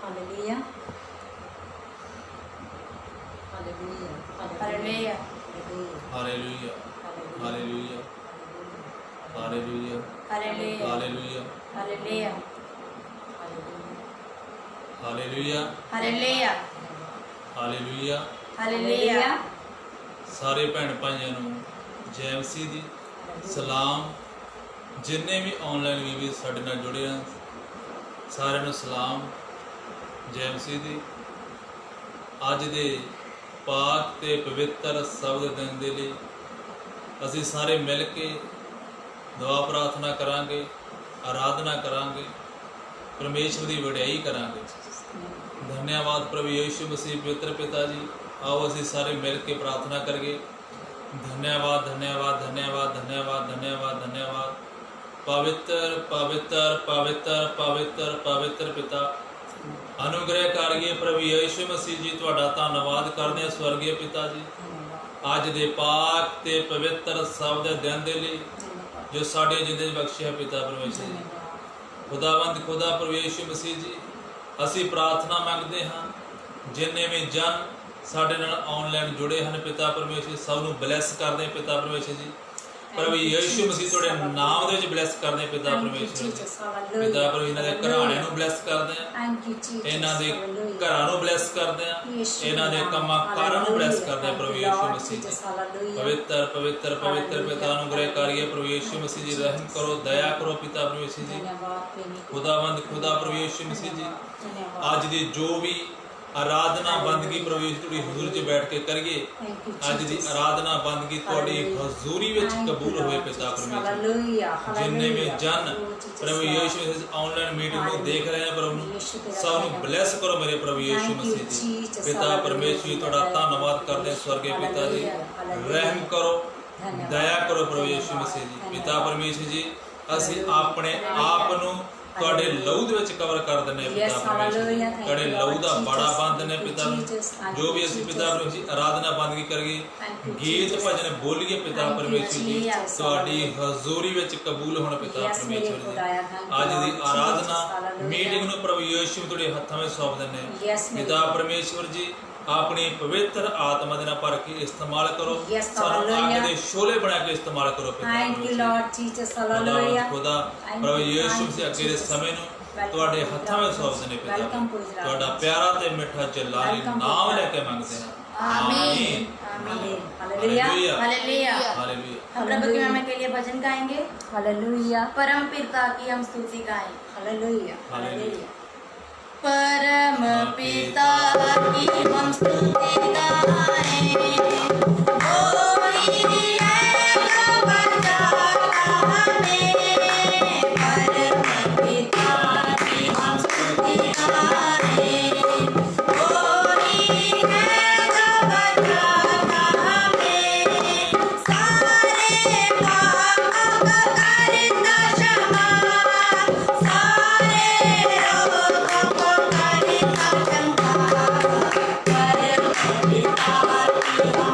Hallelujah hallelujah hallelujah hallelujah hallelujah hallelujah hallelujah hallelujah hallelujah hallelujah hallelujah hallelujah hallelujah. सारे भैन भाइयों ਨੂੰ ਜੈ ਮਸੀਹ ਦੀ ਸਲਾਮ। ਜਿੰਨੇ ਵੀ ਆਨਲਾਈਨ ਵੀ ਸਾਡੇ ਨਾਲ ਜੁੜੇ ਆ ਸਾਰਿਆਂ ਨੂੰ ਸਲਾਮ ਜੈ ਮਸੀਹ ਦੀ। ਅੱਜ ਦੇ ਪਾਕ ਤੇ ਪਵਿੱਤਰ ਸ਼ਬਦ ਦਿਨ ਦੇ ਲਈ ਅਸੀਂ ਸਾਰੇ ਮਿਲ ਕੇ ਦੁਆ ਪ੍ਰਾਰਥਨਾ ਕਰਾਂਗੇ, ਆਰਾਧਨਾ ਕਰਾਂਗੇ, परमेश्वर की वड्याई करांगे। धन्यवाद प्रभु यीशु मसीह पवित्र पिता जी। आओ असी सारे मिल के प्रार्थना करिए। धन्यवाद धन्यवाद धन्यवाद धन्यवाद धन्यवाद धन्यवाद। पवित्र पवित्र पवित्र पवित्र पवित्र पिता अनुग्रह करिए प्रभु यीशु मसीह जी। तुहाडा धन्यवाद करते हैं स्वर्गीय पिता जी अज दे पाक ते पवित्र शब्द दिन दे लई जो साडे जिंदगी बख्शिया पिता परमेश्वर जी। खुदावंद खुदा प्रभु यीशु मसीह जी असी प्रार्थना मंगते हाँ जिन्ने भी जन साडे नाल ऑनलाइन जुड़े हैं पिता परमेश्वर सब नूं ब्लैस करदे पिता परमेश्वर जी। प्रभु यीशु मसीह तुहाडे नाम दे विच ब्लैस करदे पिता परमेश्वर जी। पिता प्रभु इन्हां दे घराणिਆਂ ਨੂੰ ब्लैस करदे आ, इन्हां दे घरां ਨੂੰ ब्लैस करदे आ, इन्हां दे ਕੰਮਾਂ ਕਾਰਾਂ ਨੂੰ ब्लैस करदे प्रभु यीशु मसीह जी। पवित्र पवित्र पवित्र पिता अनुग्रह करिए प्रभु यीशु मसीह जी। रहम करो दया करो पिता परमेश्वर जी। खुदावंद खुदा प्रभु यीशु मसीह जी अज दी जो भी आराधना बंदगी प्रभु यीशु तुहाडी हुजूर च बैठ के करिए। अज दी आराधना बंदगी तुहाडी हजूरी विच कबूल होए पिता परमेश्वर। जिन्ने भी जन प्रभु यीशु ऑनलाइन मीटिंग को देख रहे हैं प्रभु सब नूं ब्लैस करो मेरे प्रभु यीशु मसीह जी। पिता परमेश्वर जी तुहाडा धन्यवाद करते हैं स्वर्गीय पिता जी। रहम करो दया करो प्रभु यीशु मसीह जी। पिता परमेश्वर जी असीं अपने आप नूं तुहाडे लहू दे विच कवर कर दिंदे पिता परमेश्वर जी। तुहाडे लहू दा बड़ा बंद ने पिता जो भी असीं पिता परमेश्वर जी आराधना बंदगी करिए गीत भजन बोलिए पिता परमेश्वर जी तुहाडी हजूरी विच कबूल होण पिता परमेश्वर जी। अज दी आराधना मीटिंग नूं प्रभु यीशु तुहाडे हत्थां विच सौंप दिंदे पिता परमेश्वर जी। अपनी पवित्र आत्मा दे नाल भर के इस्तेमाल करो। सानू आग दे शोले बना के इस्तेमाल करो पिता खुदा प्रभु यीशु मसीह अगे दे समय नूं तुहाडे हत्थां विच सौंप दिंदे पिता। तुहाडा प्यारा ते मिठा जलाली नाम लेके मंगदे हां आमीन आमीन। Hallelujah hallelujah hallelujah. हम प्रभु की महिमा के लिए भजन गाएंगे। हालेलुया परम पिता की हम स्तुति गाएं। Hallelujah hallelujah. परम पिता की हम स्तुति गाएं। कोई है बचा हमें। परम पिता की हम स्तुति गाएं। कोई है बचा हमें। सारे पाप करता क्षमा। सारे रोगों को करता चंगा। परम पिता की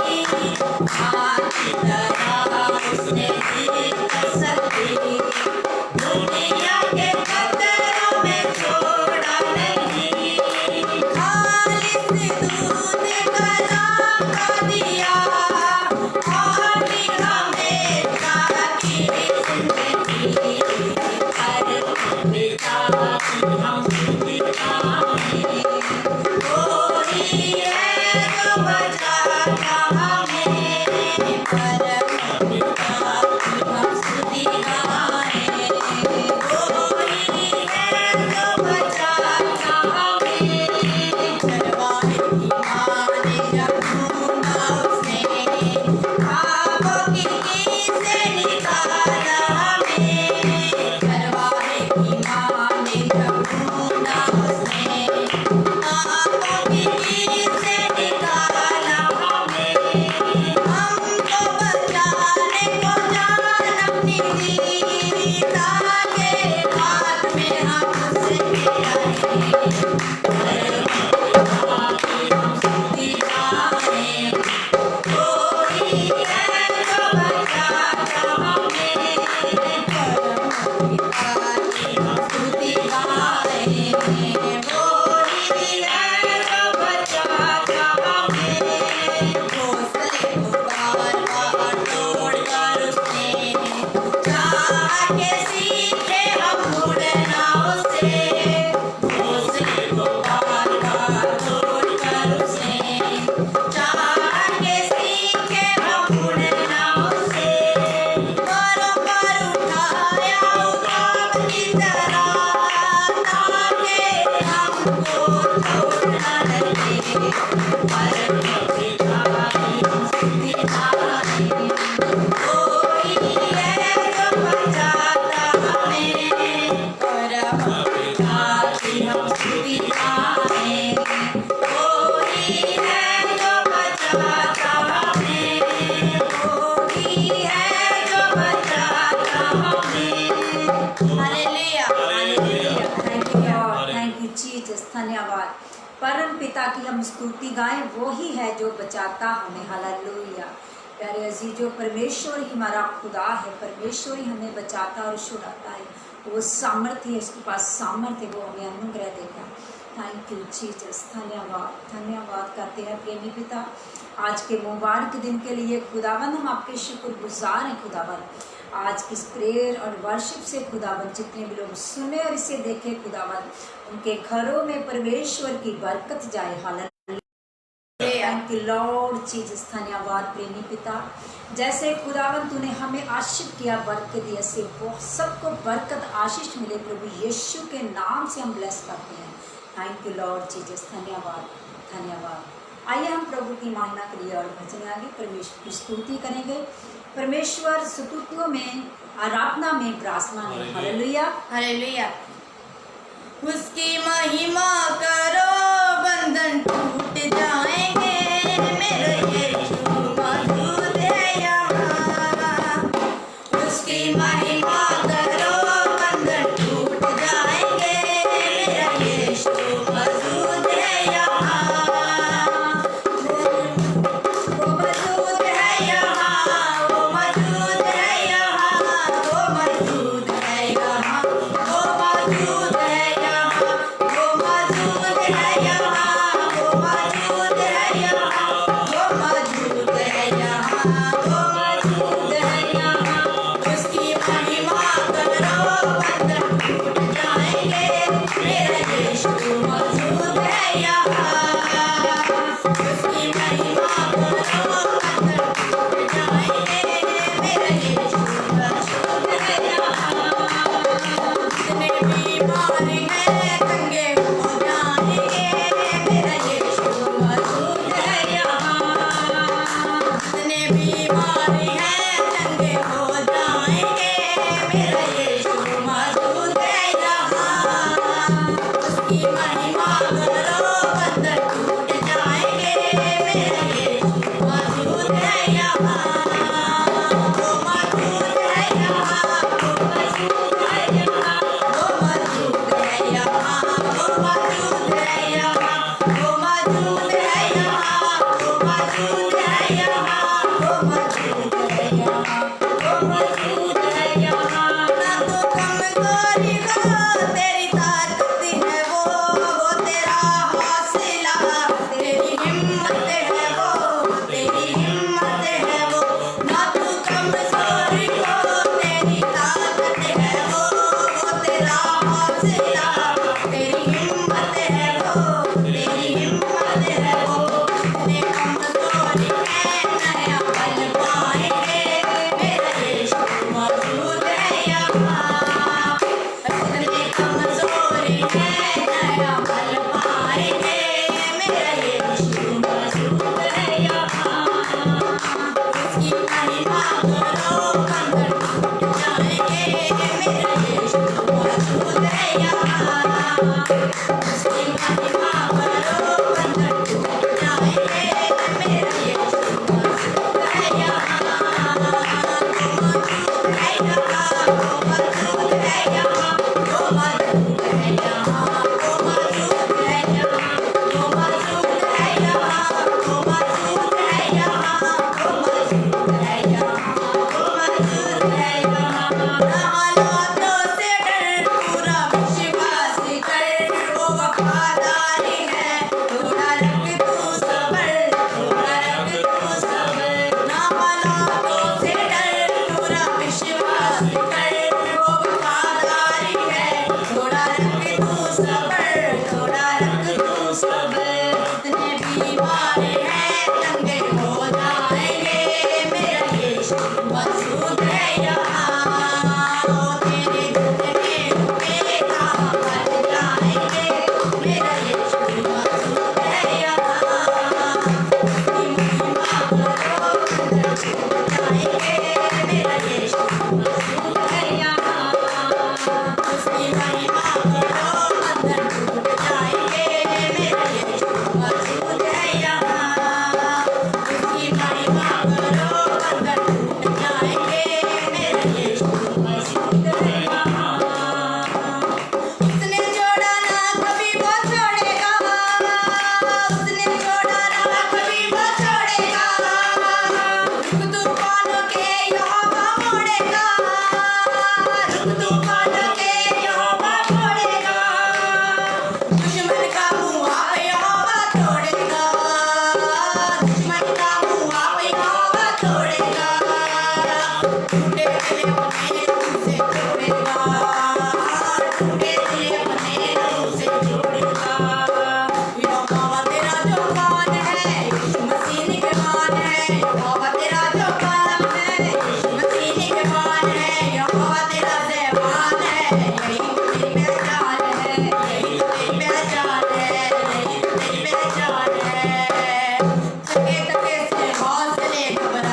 आपकी तरह उसने जीत सकती, दुनिया के खतरों में छोड़ा नहीं, खालिस दूध कलाम का दिया और लिखा मेरा की जिंदगी, हर पिता की हम स्तुति गाएं, कोई है जो बचाता हमें, परम पिता की हम स्तुति गाएं, कोई है जो बचाता हमें, चरवाहे की माँ ने जब ढूंढा उसने, ख्वाबों की नींद से निकाला हमें, चरवाहे की माँ ने जब ढूंढा उसने, ख्वाबों की नींद से निकाला हमें, हमको बचाने को जान अपनी दी, ताके हाथ में हम उसके आए, हम स्तुति गाएं, कोई है जो बचाता हमें, परम पिता की हम स्तुति गाएं, कोई है जो बचाता हमें, घोंसले को बार-बार तोड़कर उसने, चाह के सीखे हम उड़ना उससे, घोंसले को बार-बार तोड़कर उसने, चाह के सीखे हम उड़ना उससे, पैरों पर उठाया उड़ान की तरह, ताके हमको छोड़ना लगे, परम पिता की हम स्तुति गाएं, कोई है जो बचाता हमें, परम पिता की हम स्तुति गाएं, कोई है जो बचाता हमें, कोई है जो बचाता हमें, hallelujah, hallelujah, thank you Lord, thank you Jesus, धन्यवाद। परम पिता की हम स्तुति गाएं, वो ही है जो बचाता हमें, हालेलुया। प्यारे अजीजों, परमेश्वर ही हमारा खुदा है, परमेश्वर ही हमें बचाता और छुड़ाता है, वो सामर्थ्य है, उसके पास सामर्थ्य है, वो हमें अनुग्रह देता है। थैंक यू जीसस, धन्यवाद, धन्यवाद करते हैं प्रेमी पिता आज के मुबारक दिन के लिए। खुदावन हम आपके शुक्रगुजार हैं खुदावन, आज की प्रेयर और वर्शिप से खुदावन जितने भी लोग सुने और इसे देखे खुदावन, उनके घरों में परमेश्वर की बरकत जाए, hallelujah. Thank you Lord Jesus, धन्यवाद प्रेमी पिता, जैसे खुदावन तूने हमें आशीष किया, बरकत दिया, से वो सबको बरकत आशीष मिले प्रभु यीशु के नाम से हम ब्लेस करते हैं। थैंक यू लॉर्ड जीसस, धन्यवाद, धन्यवाद। आइए हम प्रभु की महिमा के लिए और भजन आगे परमेश्वर की स्तुति करेंगे। परमेश्वर स्तुतियों में, आराधना में विराजमान है, हालेलुया, हालेलुया। उसकी महिमा करो, बंधन टूट जाएंगे, मेरा यीशु मौजूद है यहाँ। उसकी महिमा करो, बंधन टूट जाएंगे, मेरा यीशु मौजूद है यहाँ। वो मौजूद है यहाँ, वो मौजूद है यहाँ, वो मौजूद है यहाँ, वो मौजूद है यहाँ, वो मौजूद है यहाँ, वो मौजूद है यहाँ, वो मौजूद है यहाँ, वो मौजूद है यहाँ। उसकी महिमा करो, बंधन टूट जाएंगे, मेरा यीशु मौजूद है यहाँ। उसकी महिमा करो, बंधन टूट जाएंगे, मेरा यीशु मौजूद है यहाँ। जितने बीमार हैं चंगे हो जाएंगे, मेरा यीशु मौजूद है यहाँ। जितने बीमार हैं चंगे हो जाएंगे, मेरा यीशु मौजूद है यहाँ। उसकी महिमा करो, बंधन टूट जाएंगे, मेरा यीशु मौजूद है यहाँ। वो मौजूद है यहाँ, वो मौजूद है यहाँ, वो मौजूद है यहाँ, वो मौजूद है यहाँ, वो मौजूद है यहाँ, वो मौजूद है यहाँ।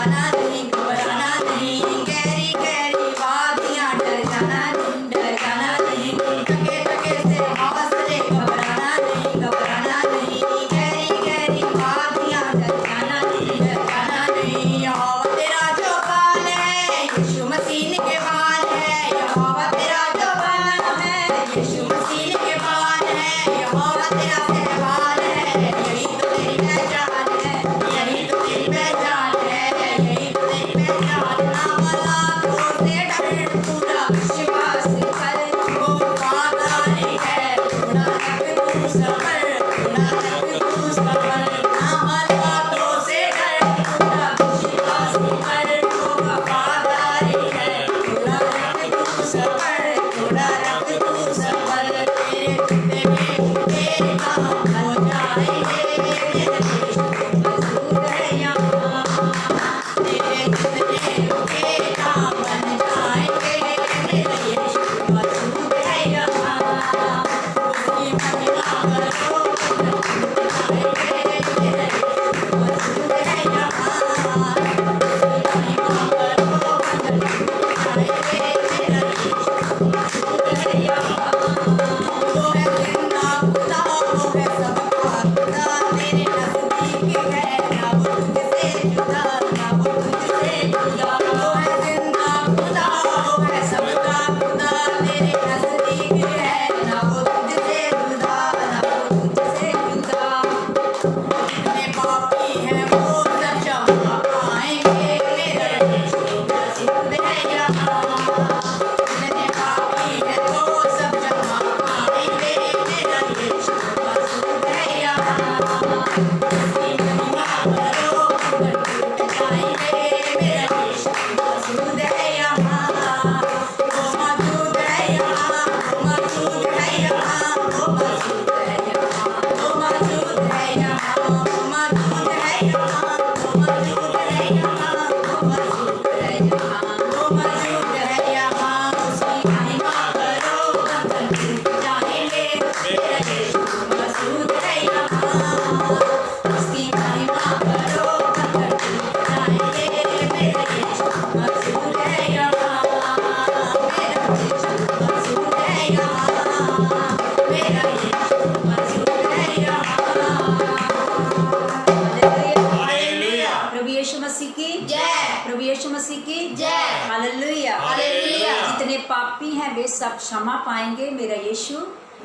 जाना नहीं, घबराना नहीं, गहरी गहरी वादियां डर जाना नहीं, थके थके से हौसले घबराना नहीं, गहरी गहरी वादियां डर जाना नहीं। यहोवा तेरा जो बाल है यीशु मसीह के बाल है, यहोवा तेरा जो बाल है यीशु मसीह के बाल है, यहोवा तेरा सहवाल है, यही तो तेरी पहचान है, यही तो तेरी पहचान है, यही तो तेरी पहचान। नाम लाखों से डर पूरा विश्वास कर, वो वफादार है, थोड़ा रख तू सबर, थोड़ा रख तू सबर। नाम लाखों से डर पूरा विश्वास कर, वो वफादार है, थोड़ा रख तू सबर, थोड़ा रख तू सबर। तेरे काम हो जाएंगे, मेरे यीशु मौजूद है यहाँ। तेरे जितने काम बन जाएंगे, मेरे यीशु मौजूद है यहाँ। उसकी महिमा करो, मेरे यीशु मौजूद है यहाँ। उसकी महिमा करो, मेरे यीशु मौजूद है यहाँ। वो है जिंदा खुदा, वो है सबका खुदा, मेरे नज़दीक है, ना वो तुझसे जुदा, ना वो तुझसे जुदा। वो है जिंदा खुदा, वो है सबका खुदा, मेरे नज़दीक है, ना वो तुझसे जुदा, ना वो तुझसे जुदा। जितने पापी हैं वो सब क्षमा पाएंगे, मेरे यीशु मौजूद है यहाँ। जितने पापी हैं वो सब क्षमा पाएंगे, मेरा यीशु मौजूद है यहाँ। उसकी महिमा करो, टूट जाएंगे, मेरा यीशु मौजूद है यहाँ। वो मौजूद है यहाँ, वो मौजूद है यहाँ, वो मौजूद है यहाँ, वो मौजूद है यहाँ, वो मौजूद है यहाँ, वो मौजूद है यहाँ, वो मौजूद है यहाँ, वो मौजूद है यहाँ। उसकी महिमा करो, बंधन टूट जाएंगे, मेरा यीशु मौजूद है यहाँ। उसकी महिमा करो, बंधन टूट जाएंगे, मेरा यीशु मौजूद है यहाँ। मेरा यीशु मौजूद है यहाँ, मेरा यीशु मौजूद है यहाँ। हालेलुया। प्रभु यीशु मसीह की जय। प्रभु यीशु मसीह की जय। हालेलुया। हालेलुया। जितने पापी हैं वे सब क्षमा पाएंगे, मेरा यीशु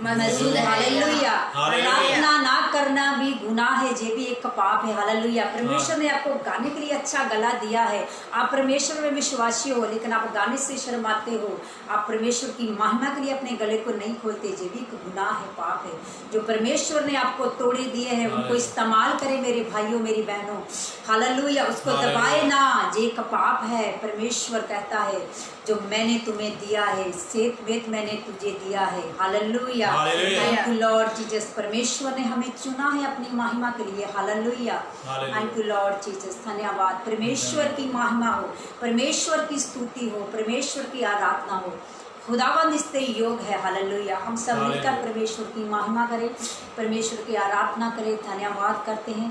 मौजूद है। हालेलुया। हालेलुया। प्रार्थना ना करना भी गुनाह है, ये भी एक पाप है। हालेलुया। परमेश्वर ने आपको गाने के लिए अच्छा गला दिया है, आप परमेश्वर में विश्वासी हो, लेकिन आप गाने से शर्माते हो, आप परमेश्वर की महिमा के लिए अपने गले को नहीं खोलते, ये भी एक गुनाह है, पाप है। जो परमेश्वर ने आपको तोड़े दिए हैं उनको इस्तेमाल करें मेरे भाइयों मेरी बहनों। हालेलुया। उसको दबाए ना, ये एक पाप है। परमेश्वर कहता है जो मैंने तुम्हें दिया है सेत वेत मैंने तुझे दिया है। Hallelujah. Hallelujah. Thank you Lord Jesus. परमेश्वर ने हमें चुना है अपनी महिमा के लिए। Hallelujah. Hallelujah. Thank you Lord Jesus. धन्यवाद। परमेश्वर की महिमा हो, परमेश्वर की स्तुति हो, परमेश्वर की आराधना हो। खुदावंद इससे योग है। हालेलुया। हम सब मिलकर परमेश्वर की महिमा करें, परमेश्वर की आराधना करें। धन्यवाद करते हैं।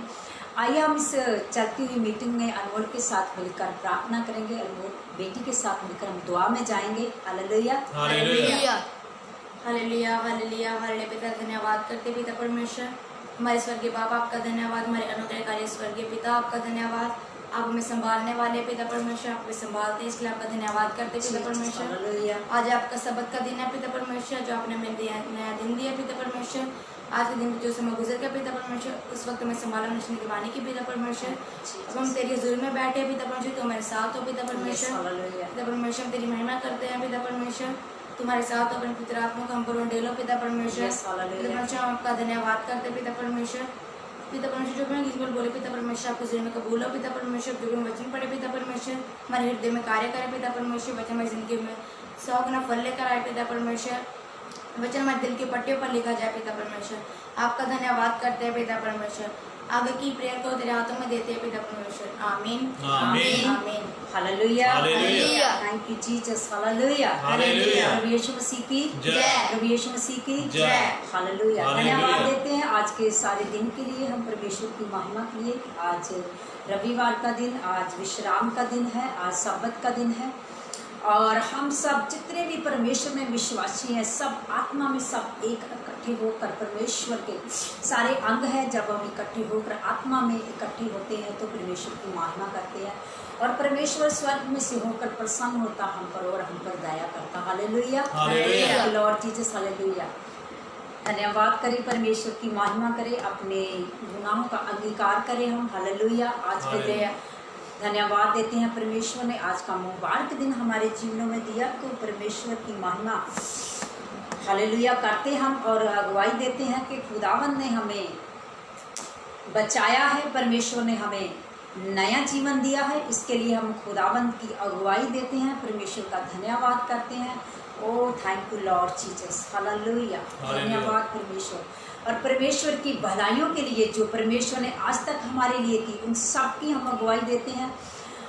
आइए हम इस चलती हुई मीटिंग में अनमोल के साथ मिलकर प्रार्थना करेंगे। अनमोल बेटी के साथ मिलकर हम दुआ में जाएंगे। Hallelujah. Hallelujah. Hallelujah. Hallelujah. Hallelujah. पिता धन्यवाद करते पिता परमेश्वर, हमारे स्वर्गीय बाप आपका धन्यवाद, हमारे अनुग्रहकारी स्वर्गीय पिता आपका धन्यवाद। आप हमें संभालने वाले पिता परमेश्वर, आप हमें संभालते हैं, इसलिए आपका धन्यवाद करते पिता परमेश्वर। हालेलुया। आज आपका सबक का दिन है पिता परमेश्वर, जो आपने हमें दिया नया दिन दिया पिता परमेश्वर। आज के दिन जो समय गुजर गया पिता परमेश्वर, उस वक्त में संभाला नशने की वाणी की पिता परमेश्वर। अब हम तेरी हजूर में बैठे पिता परमेश्वर, तो हमारे साथ हो पिता परमेश्वर। हालेलुया। पिता परमेश्वर हम तेरी महिमा करते हैं पिता परमेश्वर, तुम्हारे साथ अपने पितर आत्मा को हम पर डेलो पिता परमेश्वर। Yes, hallelujah. पिता परमेश्वर हम आपका धन्यवाद करते पिता परमेश्वर। पिता परमेश्वर जो भी गीत बोले पिता परमेश्वर, आपको हृदय में कबूल हो पिता परमेश्वर। जो भी वचन पढ़े पिता परमेश्वर, हमारे हृदय में कार्य करे पिता परमेश्वर। वचन हमारी जिंदगी में 100 गुना फल लेकर आए पिता परमेश्वर। वचन हमारे दिल के पट्टियों पर लिखा जाए पिता परमेश्वर। आपका धन्यवाद करते हैं पिता परमेश्वर। आगे की प्रेयर को तेरे हाथों में देते हैं पिता परमेश्वर। आमीन आमीन। आमीन। Hallelujah hallelujah. Thank you Jesus hallelujah hallelujah. प्रभु यीशु मसीह की जय। प्रभु यीशु मसीह की जय। Hallelujah hallelujah. धन्यवाद देते हैं आज के सारे दिन के लिए, हम परमेश्वर की महिमा के लिए। आज रविवार का दिन, आज विश्राम का दिन है, आज सब्बत का दिन है और हम सब जितने भी परमेश्वर में विश्वासी हैं सब आत्मा में सब एक इकट्ठे होकर परमेश्वर के सारे अंग हैं। जब हम इकट्ठे होकर आत्मा में इकट्ठे होते हैं तो परमेश्वर की महिमा करते हैं और परमेश्वर स्वर्ग में से होकर प्रसन्न होता हम पर और हम पर दया करता। Hallelujah hallelujah. Lord Jesus hallelujah. धन्यवाद करें, परमेश्वर की महिमा करें, अपने गुनाहों का अंगीकार करें हम। हालेलुया। आज के हालेलुया। धन्यवाद देते हैं परमेश्वर ने आज का मुबारक दिन हमारे जीवनों में दिया तो परमेश्वर की महिमा हालेलुया करते हम और अगुवाई देते हैं कि खुदावन ने हमें बचाया है, परमेश्वर ने हमें नया जीवन दिया है। इसके लिए हम खुदावन की अगुवाई देते हैं, परमेश्वर का धन्यवाद करते हैं। Oh thank you Lord Jesus hallelujah. धन्यवाद परमेश्वर और परमेश्वर की भलाइयों के लिए जो परमेश्वर ने आज तक हमारे लिए की उन सब की हम अगुवाई देते हैं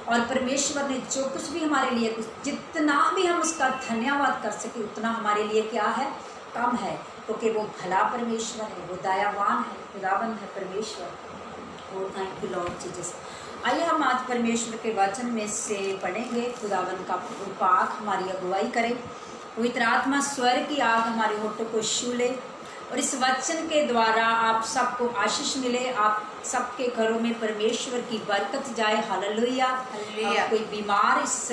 और परमेश्वर ने जो कुछ भी हमारे लिए कुछ जितना भी हम उसका धन्यवाद कर सके उतना हमारे लिए क्या है, कम है, क्योंकि वो भला परमेश्वर है, वो दयावान है, खुदावन है परमेश्वर। ओ थैंक यू लॉर्ड जीसस। आइए हम आज परमेश्वर के वचन में से पढ़ेंगे। खुदावन का पाक हमारी अगुवाई करे, पवित्र आत्मा स्वर की आग हमारे होठों को छू ले और इस वचन के द्वारा आप सबको आशीष मिले, आप सबके घरों में परमेश्वर की बरकत जाए। हालेलुया। हालेलुया। कोई बीमार इस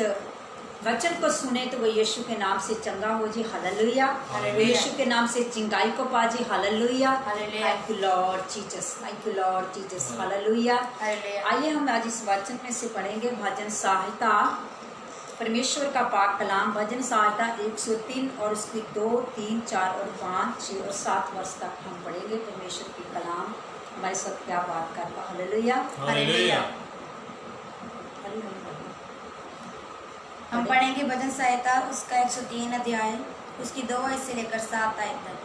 वचन को सुने तो वो यीशु के नाम से चंगा हो जी। हालेलुया। हालेलुया। यीशु के नाम से चिंगाई को पाजे। Hallelujah. Hallelujah. Thank you Lord Jesus, thank you Lord Jesus. Hallelujah. Hallelujah. आइए हम आज इस वचन में से पढ़ेंगे भजन संहिता, परमेश्वर का पाक कलाम, भजन संहिता 103 और उसकी 2, 3, 4 और 5, 6 और 7 वर्ष तक हम पढ़ेंगे। परमेश्वर की कलाम हमारे साथ क्या बात करता। हालेलुया। हालेलुया। हम पढ़ेंगे भजन संहिता उसका 103 अध्याय उसकी 2 आयत से लेकर 7 आयत तक।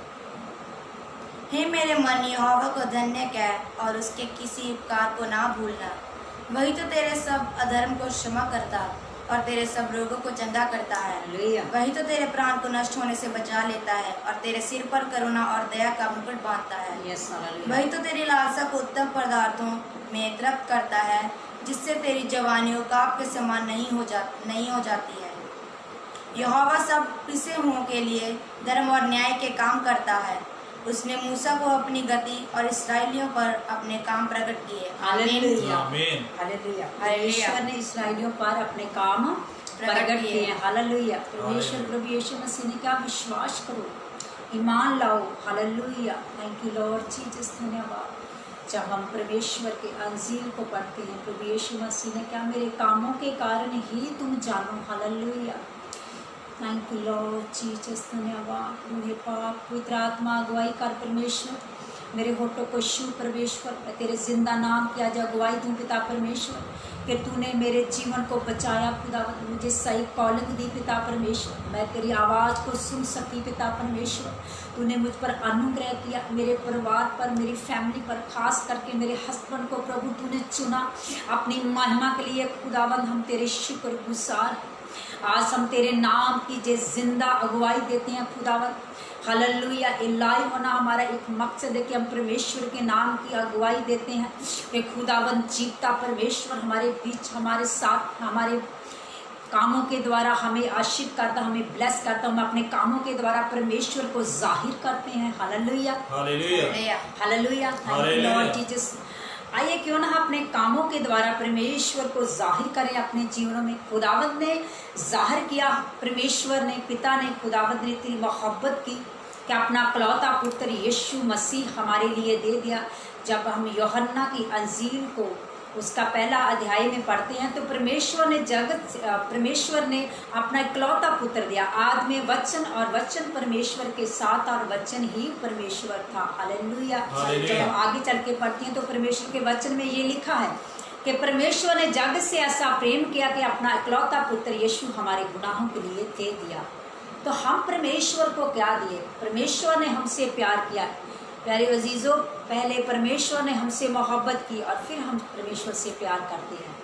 हे मेरे मन, यहोवा को धन्य कह और उसके किसी उपकार को ना भूलना। वही तो तेरे सब अधर्म को क्षमा करता और तेरे सब रोगों को चंगा करता है। हालेलुया। वही तो तेरे प्राण को नष्ट होने से बचा लेता है और तेरे सिर पर करुणा और दया का मुकुट बांधता है। Yes hallelujah. वही तो तेरी लालसा को उत्तम पदार्थों में तृप्त करता है, जिससे तेरी जवानी उकाब के समान नहीं हो जाती है। यहोवा सब पिसे हुओं के लिए धर्म और न्याय के काम करता है। उसने मूसा को अपनी गति और इस्राएलियों पर अपने काम प्रकट किए। हालेलुया। आमीन। हालेलुया। हालेलुया। परमेश्वर ने इस्राएलियों पर अपने काम प्रकट किए हैं। हालेलुया। परमेश्वर हालेलुया। प्रभु यीशु मसीह ने क्या विश्वास करो, ईमान लाओ। Hallelujah. Thank you Lord Jesus. धन्यवाद। जब हम परमेश्वर के अंजील को पढ़ते हैं, प्रभु यीशु मसीह ने क्या, मेरे कामों के कारण ही तुम जानो। Hallelujah. Thank you Lord Jesus. धन्यवाद। मुझे पाप पवित्र आत्मा अगुवाई कर परमेश्वर, मेरे होठों को छू परमेश्वर, मैं तेरे जिंदा नाम की आज अगुवाई दूँ पिता परमेश्वर कि तूने मेरे जीवन को बचाया खुदावंद, मुझे सही कॉलिंग दी पिता परमेश्वर, मैं तेरी आवाज़ को सुन सकी पिता परमेश्वर। तूने मुझ पर अनुग्रह किया, मेरे परिवार पर, मेरी फैमिली पर, खास करके मेरे हस्बैंड को प्रभु तूने चुना अपनी महिमा के लिए। खुदावंद हम तेरे शुक्रगुजार, आज हम तेरे नाम की जे जिंदा अगुवाई देते हैं खुदावंद। हालेलुया। इलाही होना हमारा एक मकसद है कि हम परमेश्वर के नाम की अगुवाई देते हैं कि खुदावंद जीवता परमेश्वर हमारे बीच, हमारे साथ, हमारे कामों के द्वारा हमें आशीष करता, हमें ब्लेस करता, हम अपने कामों के द्वारा परमेश्वर को जाहिर करते हैं। Hallelujah. Hallelujah. Hallelujah. Thank you Lord Jesus. आइए क्यों ना अपने कामों के द्वारा परमेश्वर को जाहिर करें अपने जीवनों में। खुदावंद ने जाहिर किया, परमेश्वर ने, पिता ने, खुदावंद ने इतनी मोहब्बत की कि अपना इकलौता पुत्र यीशु मसीह हमारे लिए दे दिया। जब हम यूहन्ना की अंजील को उसका पहला अध्याय में पढ़ते हैं तो परमेश्वर ने अपना इकलौता पुत्र दिया। आदि में वचन और वचन परमेश्वर के साथ और वचन ही परमेश्वर था। हालेलुया। जब हम आगे चल के पढ़ते हैं तो परमेश्वर के वचन में ये लिखा है कि परमेश्वर ने जग से ऐसा प्रेम किया कि अपना इकलौता पुत्र यीशु हमारे गुनाहों के लिए दे दिया। तो हम परमेश्वर को क्या दिए? परमेश्वर ने हमसे प्यार किया। प्यारे अजीज़ों, पहले परमेश्वर ने हमसे मोहब्बत की और फिर हम परमेश्वर से प्यार करते हैं।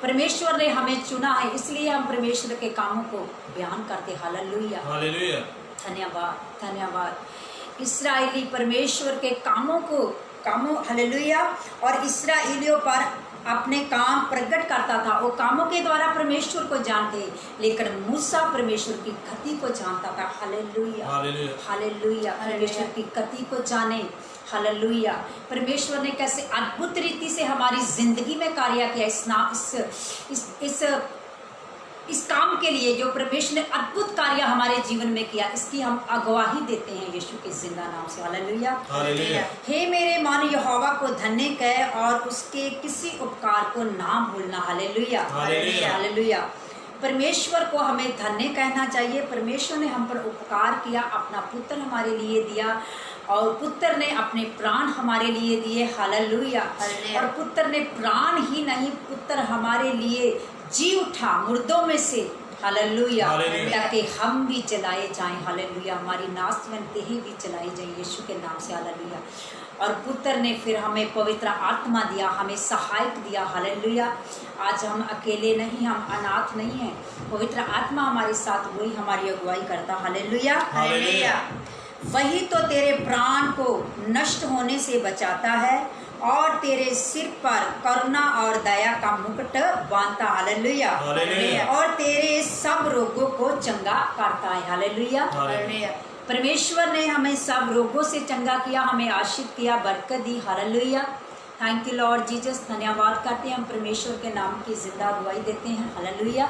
परमेश्वर ने हमें चुना है, इसलिए हम परमेश्वर के कामों को बयान करते। Hallelujah, hallelujah. धन्यवाद, धन्यवाद। इस्राएली परमेश्वर के कामों हालेलुया, और इस्राएलियों पर अपने काम प्रकट करता था। वो कामों के द्वारा परमेश्वर को जानते, लेकिन मूसा परमेश्वर की गति को जानता था। Hallelujah, hallelujah. हालेलुया। परमेश्वर की गति को जाने। हालेलुया। परमेश्वर ने कैसे अद्भुत रीति से हमारी जिंदगी में कार्य किया। इस काम के लिए जो परमेश्वर ने अद्भुत कार्य हमारे जीवन में किया, इसकी हम अगवाही देते हैं यीशु के जिंदा नाम से। Hallelujah, hallelujah. हे मेरे मन यहोवा को धन्य कह और उसके किसी उपकार को ना भूलना। Hallelujah, hallelujah. हालेलुया। परमेश्वर को हमें धन्य कहना चाहिए। परमेश्वर ने हम पर उपकार किया, अपना पुत्र हमारे लिए दिया, और पुत्र ने अपने प्राण हमारे लिए दिए। हालेलुया। हालेलुया। और पुत्र ने प्राण ही नहीं, पुत्र हमारे लिए जी उठा मुर्दों में से। Hallelujah, hallelujah. ताकि हम भी चलाए जाएं। हालेलुया, हमारी नासवन देह भी चलाई जाए यीशु के नाम से। हालेलुया। और पुत्र ने फिर हमें पवित्र आत्मा दिया, हमें सहायक दिया। हालेलुया। आज हम अकेले नहीं, हम अनाथ नहीं हैं। पवित्र आत्मा हमारे साथ, वही हमारी अगुवाई करता। Hallelujah, hallelujah. वही तो तेरे प्राण को नष्ट होने से बचाता है और तेरे सिर पर करुणा और दया का मुकुट बांधता। Hallelujah, hallelujah. और तेरे सब रोगों को चंगा करता है। Hallelujah, hallelujah. परमेश्वर ने हमें सब रोगों से चंगा किया, हमें आशीष किया, बरकत दी। Hallelujah, thank you Lord Jesus. धन्यवाद करते हैं हम परमेश्वर के नाम की जिंदा अगुवाई देते हैं। Hallelujah,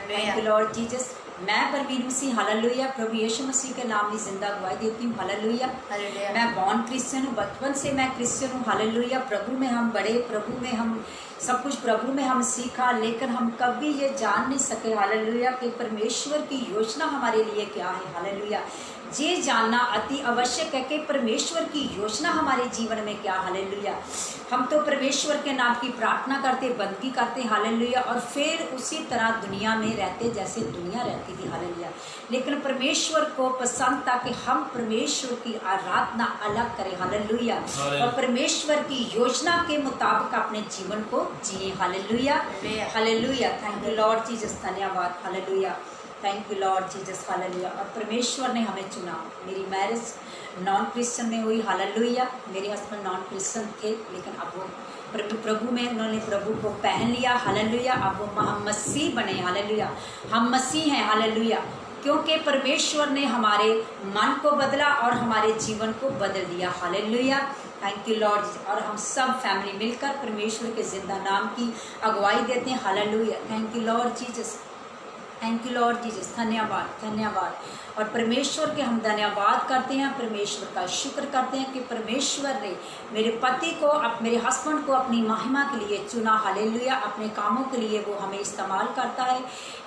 thank you Lord Jesus. मैं परवीन मसीह, हालेलुया, प्रभु यीशु मसीह के नाम में जिंदा अगुवाई देती हूँ। हालेलुया, मैं बॉर्न क्रिश्चियन हूँ, बचपन से मैं क्रिश्चियन हूँ। हालेलुया, प्रभु में हम बड़े, प्रभु में हम सब कुछ प्रभु में हम सीखा, लेकिन हम कभी ये जान नहीं सके हालेलुया कि परमेश्वर की योजना हमारे लिए क्या है। हालेलुया, ये जानना अति आवश्यक है कि परमेश्वर की योजना हमारे जीवन में क्या। हालेलुया, हम तो परमेश्वर के नाम की प्रार्थना करते, बंदगी करते। हालेलुया, और फिर उसी तरह दुनिया में रहते जैसे दुनिया रहती थी। हालेलुया, लेकिन परमेश्वर को पसंद था कि हम परमेश्वर की आराधना अलग करें। हालेलुया, और परमेश्वर की योजना के मुताबिक अपने जीवन को जिए। Hallelujah, hallelujah, thank you Lord Jesus. धन्यवाद, hallelujah, thank you Lord Jesus. Hallelujah, और परमेश्वर ने हमें चुना। मेरी मैरिज नॉन क्रिश्चियन में हुई। हालेलुया, मेरे हस्बैंड नॉन क्रिश्चियन थे, लेकिन अब वो प्रभु में उन्होंने प्रभु को पहन लिया। हालेलुया, अब वो हम मसीह बने। हालेलुया, हम मसीह हैं। हालेलुया, क्योंकि परमेश्वर ने हमारे मन को बदला और हमारे जीवन को बदल दिया। Hallelujah, thank you Lord. और हम सब फैमिली मिलकर परमेश्वर के जिंदा नाम की अगुवाई देते हैं। Hallelujah, thank you Lord Jesus, thank you Lord Jesus. धन्यवाद, धन्यवाद। और परमेश्वर के हम धन्यवाद करते हैं, परमेश्वर का शुक्र करते हैं कि परमेश्वर ने मेरे पति को, मेरे हस्बैंड को अपनी महिमा के लिए चुना। हालेलुया, अपने कामों के लिए वो हमें इस्तेमाल करता है।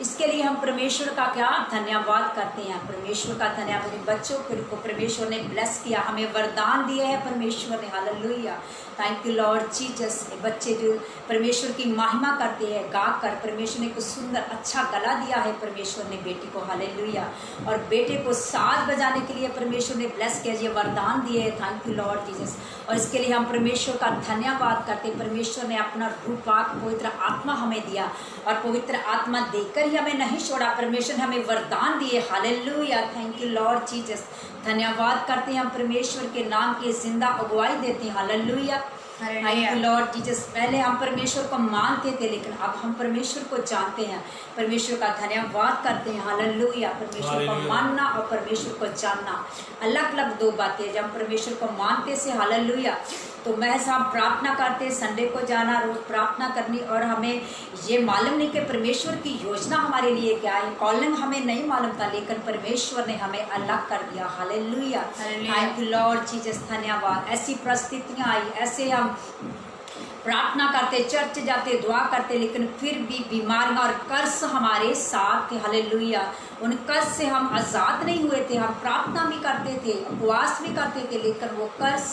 इसके लिए हम परमेश्वर का क्या धन्यवाद करते हैं। परमेश्वर का धन्यवाद। मेरे बच्चों को परमेश्वर ने ब्लेस किया, हमें वरदान दिए हैं परमेश्वर ने। Hallelujah, thank you Lord Jesus. बच्चे जो परमेश्वर की महिमा करते हैं गा कर, परमेश्वर ने कुछ सुंदर अच्छा गला दिया है परमेश्वर ने बेटी को। हालेलुया, और बेटे को साज बजाने के लिए परमेश्वर ने ब्लेस किया, ये वरदान दिए है। Thank you Lord Jesus. और इसके लिए हम परमेश्वर का धन्यवाद करते हैं। परमेश्वर ने अपना रूपाक पवित्र आत्मा हमें दिया, और पवित्र आत्मा देकर ही हमें नहीं छोड़ा, परमेश्वर ने हमें वरदान दिए। Hallelujah, thank you Lord Jesus. धन्यवाद करते हैं हम परमेश्वर के नाम की जिंदा अगुवाई देते हैं। Hallelujah, thank you Lord Jesus. पहले हम परमेश्वर को मानते थे, लेकिन अब हम परमेश्वर को जानते हैं, परमेश्वर का धन्यवाद करते हैं। हालेलुया, परमेश्वर को मानना और परमेश्वर को जानना अलग अलग दो बातें। जब हम परमेश्वर को मानते से हालेलुया, तो महज हम प्रार्थना करते, संडे को जाना, रोज प्रार्थना करनी, और हमें ये मालूम नहीं कि परमेश्वर की योजना हमारे लिए क्या है। कॉलिंग हमें नहीं मालूम था, लेकिन परमेश्वर ने हमें अलग कर दिया। Hallelujah, thank you Lord Jesus. धन्यवाद। ऐसी परिस्थितियाँ आई, ऐसे हम प्रार्थना करते, चर्च जाते, दुआ करते, लेकिन फिर भी बीमारियां और कर्ज हमारे साथ थे। हालेलुया, उन कर्ज से हम आज़ाद नहीं हुए थे। हम प्रार्थना भी करते थे, उपवास भी करते थे, लेकिन वो कर्ज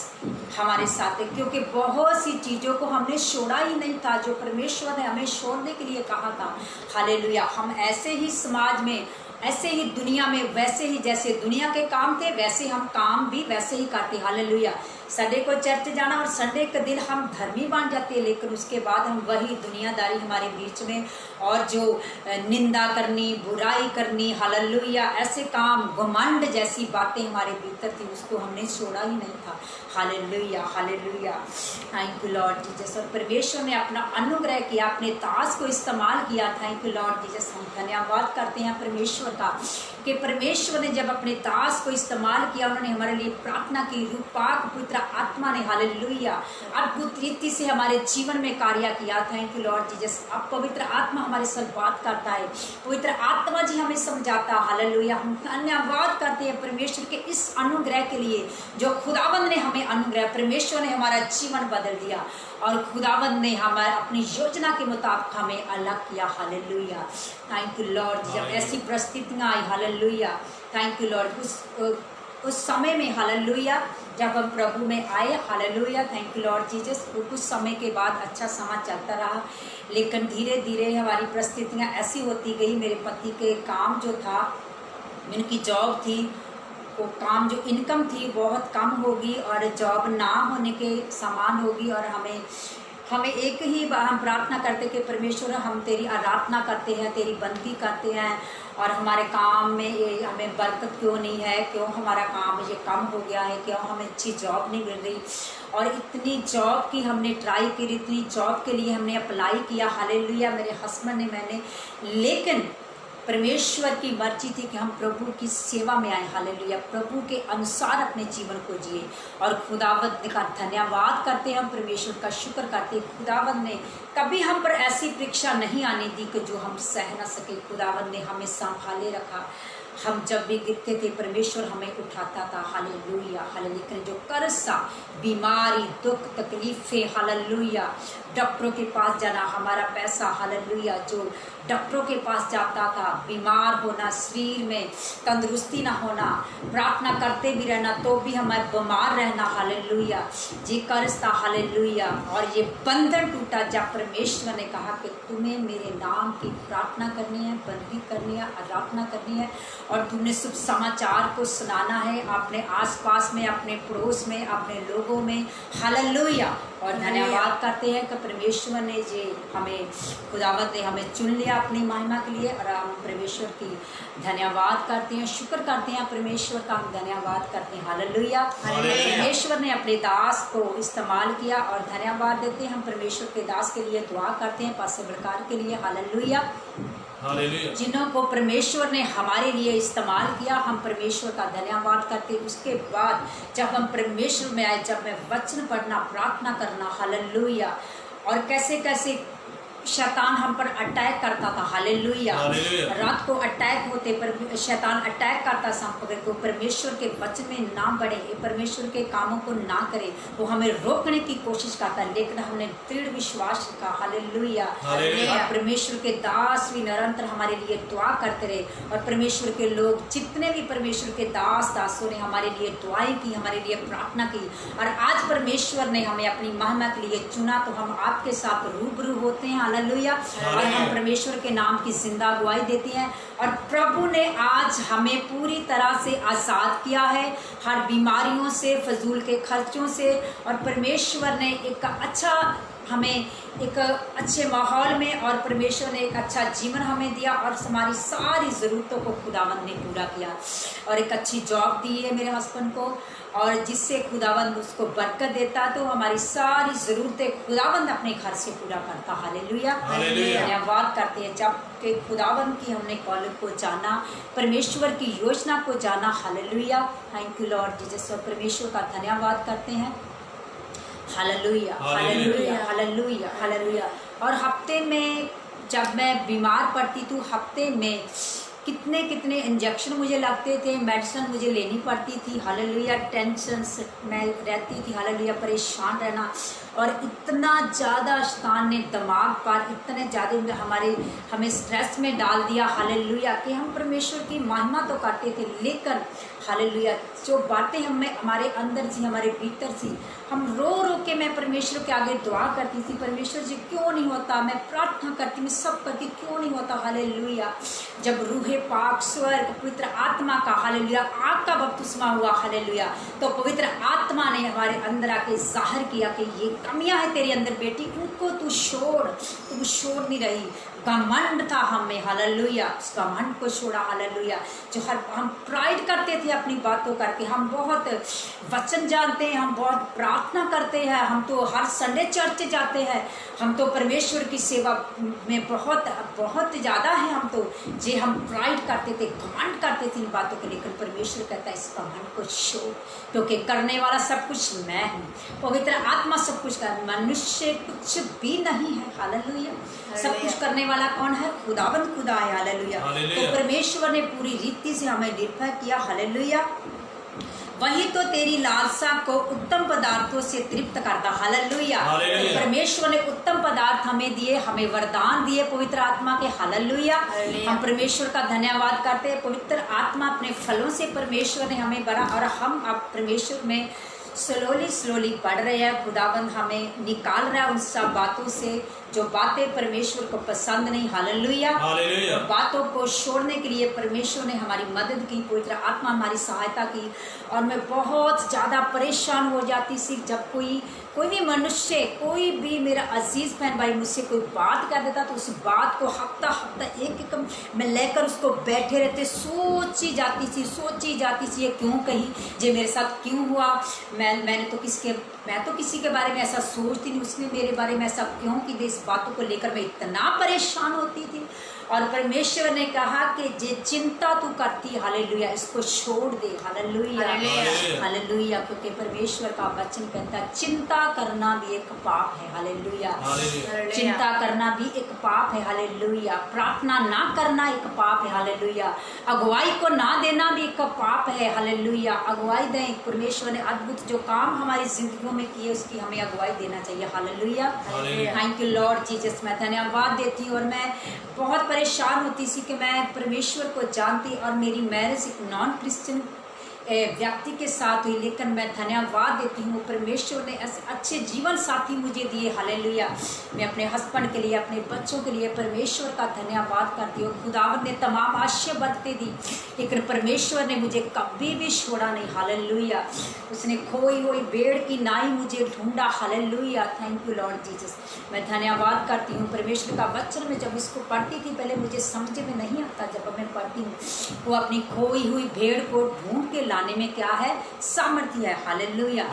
हमारे साथ थे, क्योंकि बहुत सी चीज़ों को हमने छोड़ा ही नहीं था जो परमेश्वर ने हमें छोड़ने के लिए कहा था। हालेलुया, हम ऐसे ही समाज में, ऐसे ही दुनिया में, वैसे ही जैसे दुनिया के काम थे वैसे हम काम भी वैसे ही करते। हालेलुया, संडे को चर्च जाना और संडे के दिन हम धर्मी बन जाते हैं, लेकिन उसके बाद हम वही दुनियादारी हमारे बीच में, और जो निंदा करनी, बुराई करनी, हालेलुया, ऐसे काम, घमंड जैसी बातें हमारे भीतर थी, उसको हमने छोड़ा ही नहीं था। Hallelujah, hallelujah, thank you Lord Jesus. और परमेश्वर ने अपना अनुग्रह किया, अपने दास को इस्तेमाल किया। Thank you Lord Jesus. हम धन्यवाद करते हैं परमेश्वर का कि परमेश्वर ने जब अपने दास को इस्तेमाल किया, उन्होंने हमारे लिए प्रार्थना की, रूपाक पवित्र आत्मा ने हालेलुया अद्भुत रीति से हमारे जीवन में कार्य किया। Thank you Lord Jesus. अब पवित्र आत्मा हमारे साथ बात करता है, पवित्र आत्मा जी हमें समझाता। हालेलुया, हम धन्यवाद करते हैं परमेश्वर के इस अनुग्रह के लिए जो खुदावंद ने हमें अनुग्रह, परमेश्वर ने हमारा जीवन बदल दिया और खुदावंद ने हमारे अपनी योजना के मुताबिक हमें अलग किया। Hallelujah, thank you Lord. जब ऐसी परिस्थितियां आई, हालेलुया, थैंक यू लॉर्ड, उस समय में हालेलुया जब हम प्रभु में आए, hallelujah, thank you Lord Jesus, कुछ समय के बाद अच्छा समय चलता रहा, लेकिन धीरे धीरे हमारी परिस्थितियां ऐसी होती गई। मेरे पति के काम जो था, उनकी जॉब थी, वो काम जो इनकम थी बहुत कम होगी और जॉब ना होने के समान होगी, और हमें एक ही हम प्रार्थना करते कि परमेश्वर हम तेरी आराधना करते हैं, तेरी बंदगी करते हैं, और हमारे काम में हमें बरकत क्यों नहीं है, क्यों हमारा काम ये कम हो गया है, क्यों हमें अच्छी जॉब नहीं मिल रही। और इतनी जॉब की हमने ट्राई की, इतनी जॉब के लिए हमने अप्लाई किया, हालेलुया, मेरे हस्बैंड ने, मैंने, लेकिन परमेश्वर की मर्जी थी कि हम प्रभु की सेवा में आए। हालेलुया, प्रभु के अनुसार अपने जीवन को जिए, और खुदावंद का धन्यवाद करते हैं, हम परमेश्वर का शुक्र करते हैं। खुदावंद ने कभी हम पर ऐसी परीक्षा नहीं आने दी कि जो हम सह न सके। खुदावंद ने हमें संभाले रखा, हम जब भी गिरते थे परमेश्वर हमें उठाता था। हालेलुया, हालेलुया, जो कर्ज था, बीमारी, दुख, तकलीफें, हालेलुया, डॉक्टरों के पास जाना, हमारा पैसा, हालेलुया, जो डॉक्टरों के पास जाता था, बीमार होना, शरीर में तंदुरुस्ती ना होना, प्रार्थना करते भी रहना तो भी हमें बीमार रहना, हालेलुया, जी कर्ज था, हालेलुया। और ये बंधन टूटा जब परमेश्वर ने कहा कि तुम्हें मेरे नाम की प्रार्थना करनी है, बंदगी करनी है, आराधना करनी है, और तुमने शुभ समाचार को सुनाना है अपने आसपास में, अपने पड़ोस में, अपने लोगों में, हालेलुया। और धन्यवाद करते हैं कि परमेश्वर ने जे हमें, खुदावत ने हमें चुन लिया अपनी महिमा के लिए, और हम परमेश्वर की धन्यवाद करते हैं, शुक्र करते हैं परमेश्वर का, हम धन्यवाद करते हैं। हालेलुया, परमेश्वर ने अपने दास को इस्तेमाल किया, और धन्यवाद देते हैं हम परमेश्वर के दास के लिए, दुआ करते हैं पास्टर बलकार के लिए। हालेलुया, जिन्हों को परमेश्वर ने हमारे लिए इस्तेमाल किया, हम परमेश्वर का धन्यवाद करते। उसके बाद जब हम परमेश्वर में आए, जब मैं वचन पढ़ना, प्रार्थना करना, हालेलुया, और कैसे कैसे शैतान हम पर अटैक करता था, हालेलुया, रात को अटैक होते पर शैतान अटैक करता संपर्क को, परमेश्वर के वचन में ना बढ़े, परमेश्वर के कामों को ना करे, वो हमें रोकने की कोशिश करता, लेकिन हमने दृढ़ विश्वास रखा, हालेलुया, और परमेश्वर के दास भी निरंतर हमारे लिए दुआ करते रहे, और परमेश्वर के लोग जितने भी परमेश्वर के दासों ने हमारे लिए दुआएं की, हमारे लिए प्रार्थना की, और आज परमेश्वर ने हमें अपनी महिमा के लिए चुना, तो हम आपके साथ रूबरू होते हैं, हालेलुया, और हम परमेश्वर के नाम की जिंदा गवाही देते हैं। और प्रभु ने आज हमें पूरी तरह से आज़ाद किया है हर बीमारियों से, फजूल के खर्चों से, और परमेश्वर ने एक अच्छा, हमें एक अच्छे माहौल में, और परमेश्वर ने एक अच्छा जीवन हमें दिया, और हमारी सारी ज़रूरतों को खुदावंद ने पूरा किया, और एक अच्छी जॉब दी है मेरे हस्बैंड को, और जिससे खुदावंद उसको बरकत देता, तो हमारी सारी ज़रूरतें खुदावंद अपने घर से पूरा करता। हालेलुया, धन्यवाद करते हैं जब के खुदावंद की हमने कॉल को जाना, परमेश्वर की योजना को जाना, hallelujah, thank you Lord Jesus. और परमेश्वर का धन्यवाद करते हैं, हालेलुया, हालेलुया, हालेलुया, हालेलुया। और हफ्ते में जब मैं बीमार पड़ती थी, हफ्ते में कितने कितने इंजेक्शन मुझे लगते थे, मेडिसिन मुझे लेनी पड़ती थी, हालेलुया, टेंशन में रहती थी, हालेलुया, परेशान रहना, और इतना ज़्यादा शैतान ने दिमाग पर इतने ज़्यादा हमें स्ट्रेस में डाल दिया हालेलुया कि हम परमेश्वर की महिमा तो करते थे, लेकिन हालेलुया जो बातें हमारे अंदर थी, हमारे भीतर थी, हम रो रो के मैं परमेश्वर के आगे दुआ करती थी, परमेश्वर जी क्यों नहीं होता, मैं प्रार्थना करती, मैं सब करती, क्यों नहीं होता हालेलुया। जब रूहे पाक स्वर्ग पवित्र आत्मा का हालेलुया आग का बपतिस्मा हुआ हालेलुया, तो पवित्र आत्मा ने हमारे अंदर आके जाहिर किया कि ये कमियां हैं तेरे अंदर बेटी, उनको तू छोड़ नहीं रही। घमंड था हमें हालेलुया, उस घमंड को छोड़ा हालेलुया। जो हम प्राइड करते थे अपनी बातों करके, हम बहुत वचन जानते हैं, हम बहुत प्रार्थना करते हैं, हम तो हर संडे चर्च जाते हैं, हम तो परमेश्वर की सेवा में बहुत बहुत ज़्यादा है, हम प्राइड करते थे, घमंड करते थे इन बातों को लेकर। परमेश्वर कहता है इस घमंड को छोड़, क्योंकि करने वाला सब कुछ मैं हूँ, पवित्र आत्मा सब कुछ कर, मनुष्य कुछ भी नहीं है हालेलुया। सब कुछ करने वाला कौन है? खुदावंद खुदा है हालेलुया। तो परमेश्वर ने पूरी रीति से हमें निर्भय किया हालेलुया। वही तो तेरी लालसा को उत्तम पदार्थों से तृप्त करता हालेलुया। तो परमेश्वर ने उत्तम पदार्थ हमें दिए, हमें वरदान दिए पवित्र आत्मा के हालेलुया। हम परमेश्वर का धन्यवाद करते हैं। पवित्र आत्मा अपने फलों से परमेश्वर ने हमें भरा और हम अब परमेश्वर में स्लोली पढ़ रहे हैं। खुदाबंद हमें निकाल रहा है उन सब बातों से जो बातें परमेश्वर को पसंद नहीं हालेलुया। बातों को छोड़ने के लिए परमेश्वर ने हमारी मदद की, पवित्र आत्मा हमारी सहायता की। और मैं बहुत ज़्यादा परेशान हो जाती थी जब कोई भी मनुष्य, कोई भी मेरा अजीज बहन भाई मुझसे कोई बात कर देता तो उस बात को हफ्ता एक मैं लेकर उसको बैठे रहते, सोची जाती थी ये क्यों कही, ये मेरे साथ क्यों हुआ, मैं तो किसी के बारे में ऐसा सोचती नहीं, उसने मेरे बारे में ऐसा क्यों कि इस बातों को लेकर मैं इतना परेशान होती थी। और परमेश्वर ने कहा कि जे चिंता तू करती हालेलुया इसको छोड़ दे हालेलुया, क्योंकि परमेश्वर का वचन कहता है चिंता करना भी एक पाप है हालेलुया। चिंता करना भी एक पाप है हालेलुया। प्रार्थना ना करना एक पाप है हालेलुया। अगुवाई को ना देना भी एक पाप है हालेलुया। अगुवाई दें, परमेश्वर ने अद्भुत जो काम हमारी जिंदगियों में किए उसकी हमें अगुवाई देना चाहिए hallelujah. Thank you Lord Jesus. मैं धन्यवाद देती हूँ और मैं बहुत परेशान होती थी कि मैं परमेश्वर को जानती और मेरी मैरिज एक नॉन क्रिश्चियन व्यक्ति के साथ हुई, लेकिन मैं धन्यवाद देती हूँ परमेश्वर ने ऐसे अच्छे जीवन साथी मुझे दिए हालेलुया। मैं अपने हस्बैंड के लिए, अपने बच्चों के लिए परमेश्वर का धन्यवाद करती हूँ। खुदावंद ने तमाम आशीष बरकतें दी, लेकिन परमेश्वर ने मुझे कभी भी छोड़ा नहीं हालेलुया। उसने खोई हुई भेड़ की नाई मुझे ढूंढा hallelujah. Thank you Lord Jesus. मैं धन्यवाद करती हूँ परमेश्वर का वचन में जब इसको पढ़ती थी पहले मुझे समझ में नहीं आता, जब मैं पढ़ती हूँ वो अपनी खोई हुई भेड़ को ढूंढ के लाने में क्या है? सामर्थ्य है हालेलुया।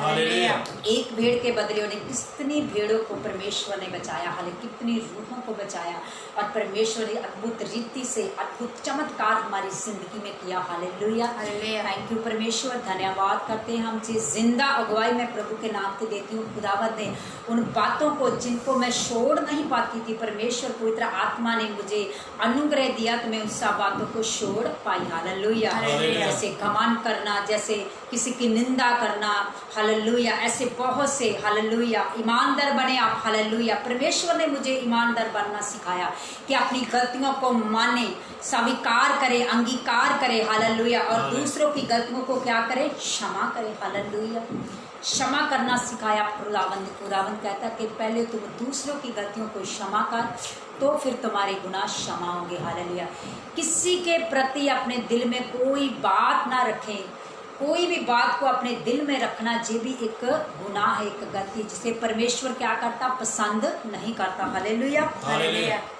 एक भेड़ के बदले उन्हें कितनी भेड़ों को परमेश्वर ने बचाया हाले, कितनी रूहों को बचाया और परमेश्वर ने अद्भुत रीति से अद्भुत चमत्कार हमारी जिंदगी में किया हालेलुया। थैंक यू परमेश्वर। धन्यवाद करते हैं हमसे जिंदा अगुवाई मैं प्रभु के नाम से देती हूँ। खुदावंद ने उन बातों को जिनको मैं छोड़ नहीं पाती थी, परमेश्वर पवित्र आत्मा ने मुझे अनुग्रह दिया तो मैं उन सब बातों को छोड़ पाई हालेलुया। जैसे घमंड करना, जैसे किसी की निंदा करना हालेलुया, ऐसे बहुत से हालेलुया। ईमानदार बने आप हालेलुया। परमेश्वर ने मुझे ईमानदार बनना सिखाया कि अपनी गलतियों को माने, स्वीकार करे, अंगीकार करे हालेलुया और दूसरों की गलतियों को क्या करे? क्षमा करे हालेलुया। क्षमा करना सिखाया खुदावंद। खुदावंद कहता है कि पहले तुम दूसरों की गलतियों को क्षमा कर तो फिर तुम्हारे गुनाह क्षमा होंगे हालेलुया। किसी के प्रति अपने दिल में कोई बात ना रखें, कोई भी बात को अपने दिल में रखना ये भी एक गुनाह है, एक गलती जिसे परमेश्वर क्या करता? पसंद नहीं करता hallelujah.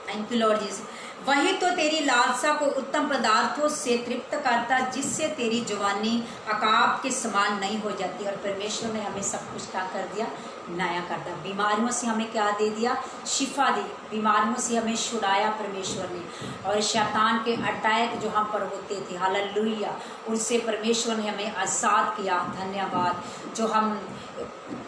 Thank you Lord Jesus. वही तो तेरी लालसा को उत्तम पदार्थों से तृप्त करता जिससे तेरी जवानी अकाब के समान नहीं हो जाती। और परमेश्वर ने हमें सब कुछ क्या कर दिया? नया कर दिया। बीमारियों से हमें क्या दे दिया? शिफा दी। बीमारियों से हमें छुड़ाया परमेश्वर ने। और शैतान के अटैक जो हम पर होते थे हालेलुया, उनसे परमेश्वर ने हमें आज़ाद किया। धन्यवाद। जो हम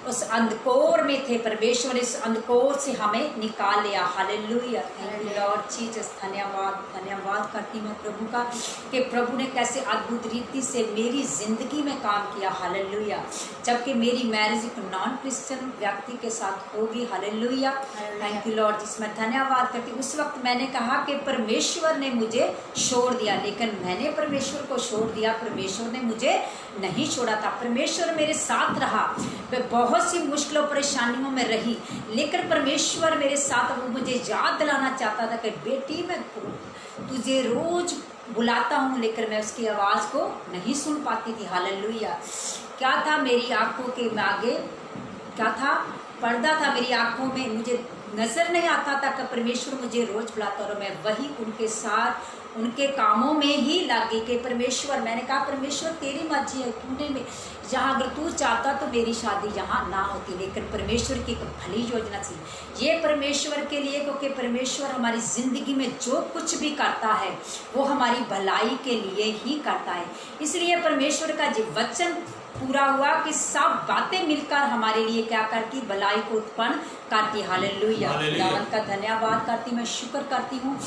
उस अंधकोर में थे, परमेश्वर ने इस अंधकोर से हमें निकाल लिया। Hallelujah, thank you Lord Jesus. धन्यवाद करती मैं प्रभु का कि प्रभु ने कैसे अद्भुत रीति से मेरी जिंदगी में काम किया। हालेलुया, जबकि मेरी मैरिज एक नॉन क्रिश्चियन व्यक्ति के साथ होगी। Hallelujah, thank you Lord Jesus. मैं धन्यवाद करती हूँ। उस वक्त मैंने कहा कि परमेश्वर ने मुझे छोड़ दिया, लेकिन मैंने परमेश्वर को छोड़ दिया, परमेश्वर ने मुझे नहीं छोड़ा था। परमेश्वर मेरे साथ रहा, मैं बहुत सी मुश्किलों परेशानियों में रही, लेकिन परमेश्वर मेरे साथ। वो मुझे याद दिलाना चाहता था कि बेटी मैं तुझे रोज बुलाता हूँ, लेकिन मैं उसकी आवाज़ को नहीं सुन पाती थी। हालेलुया, क्या था मेरी आंखों के आगे, क्या था, पर्दा था मेरी आंखों में, मुझे नजर नहीं आता था कि परमेश्वर मुझे रोज बुलाता, और मैं वही उनके साथ उनके कामों में ही लगी कि परमेश्वर, मैंने कहा परमेश्वर तेरी मर्जी है, तूने जहाँ अगर तू चाहता तो मेरी शादी यहाँ ना होती, लेकिन परमेश्वर की एक भली योजना थी ये परमेश्वर के लिए, क्योंकि परमेश्वर हमारी ज़िंदगी में जो कुछ भी करता है वो हमारी भलाई के लिए ही करता है। इसलिए परमेश्वर का जो वचन पूरा हुआ कि सब बातें मिलकर हमारे लिए क्या करती, भलाई को उत्पन्न करती। हालेलुया, खुदावंद का धन्यवाद करती, मैं शुक्र करती हूँ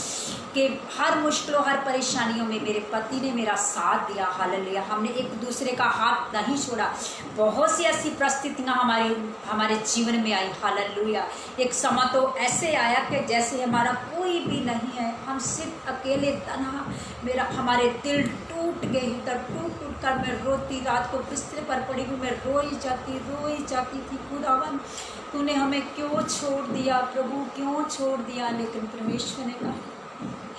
कि हर मुश्किलों हर परेशानियों में मेरे पति ने मेरा साथ दिया। हालेलुया, हमने एक दूसरे का हाथ नहीं छोड़ा। बहुत सी ऐसी परिस्थितियाँ हमारे जीवन में आई। हालेलुया, एक समय तो ऐसे आया कि जैसे हमारा कोई भी नहीं है, हम सिर्फ अकेले तन्हा, हमारे दिल टूट गए, उधर टूट कर मैं रोती, रात को बिस्तर पर पड़ी हुई मैं रोई जाती थी। खुदावन तूने हमें क्यों छोड़ दिया प्रभु, क्यों छोड़ दिया? लेकिन परमेश्वर ने कहा,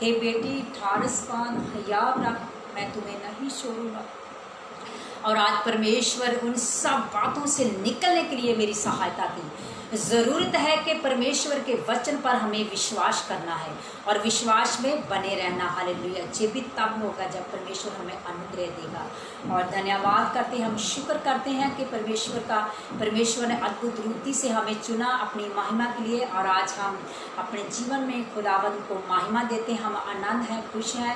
हे बेटी ठाड़स बांध, हियाव रख, मैं तुम्हें नहीं छोड़ूंगा। और आज परमेश्वर उन सब बातों से निकलने के लिए मेरी सहायता की। ज़रूरत है कि परमेश्वर के वचन पर हमें विश्वास करना है और विश्वास में बने रहना। हालेलुया, जीवित तब होगा जब परमेश्वर हमें अनुग्रह देगा। और धन्यवाद करते हैं, हम शुक्र करते हैं कि परमेश्वर ने अद्भुत रीति से हमें चुना अपनी महिमा के लिए, और आज हम अपने जीवन में खुदावंद को महिमा देते हैं। हम आनंद हैं, खुश हैं,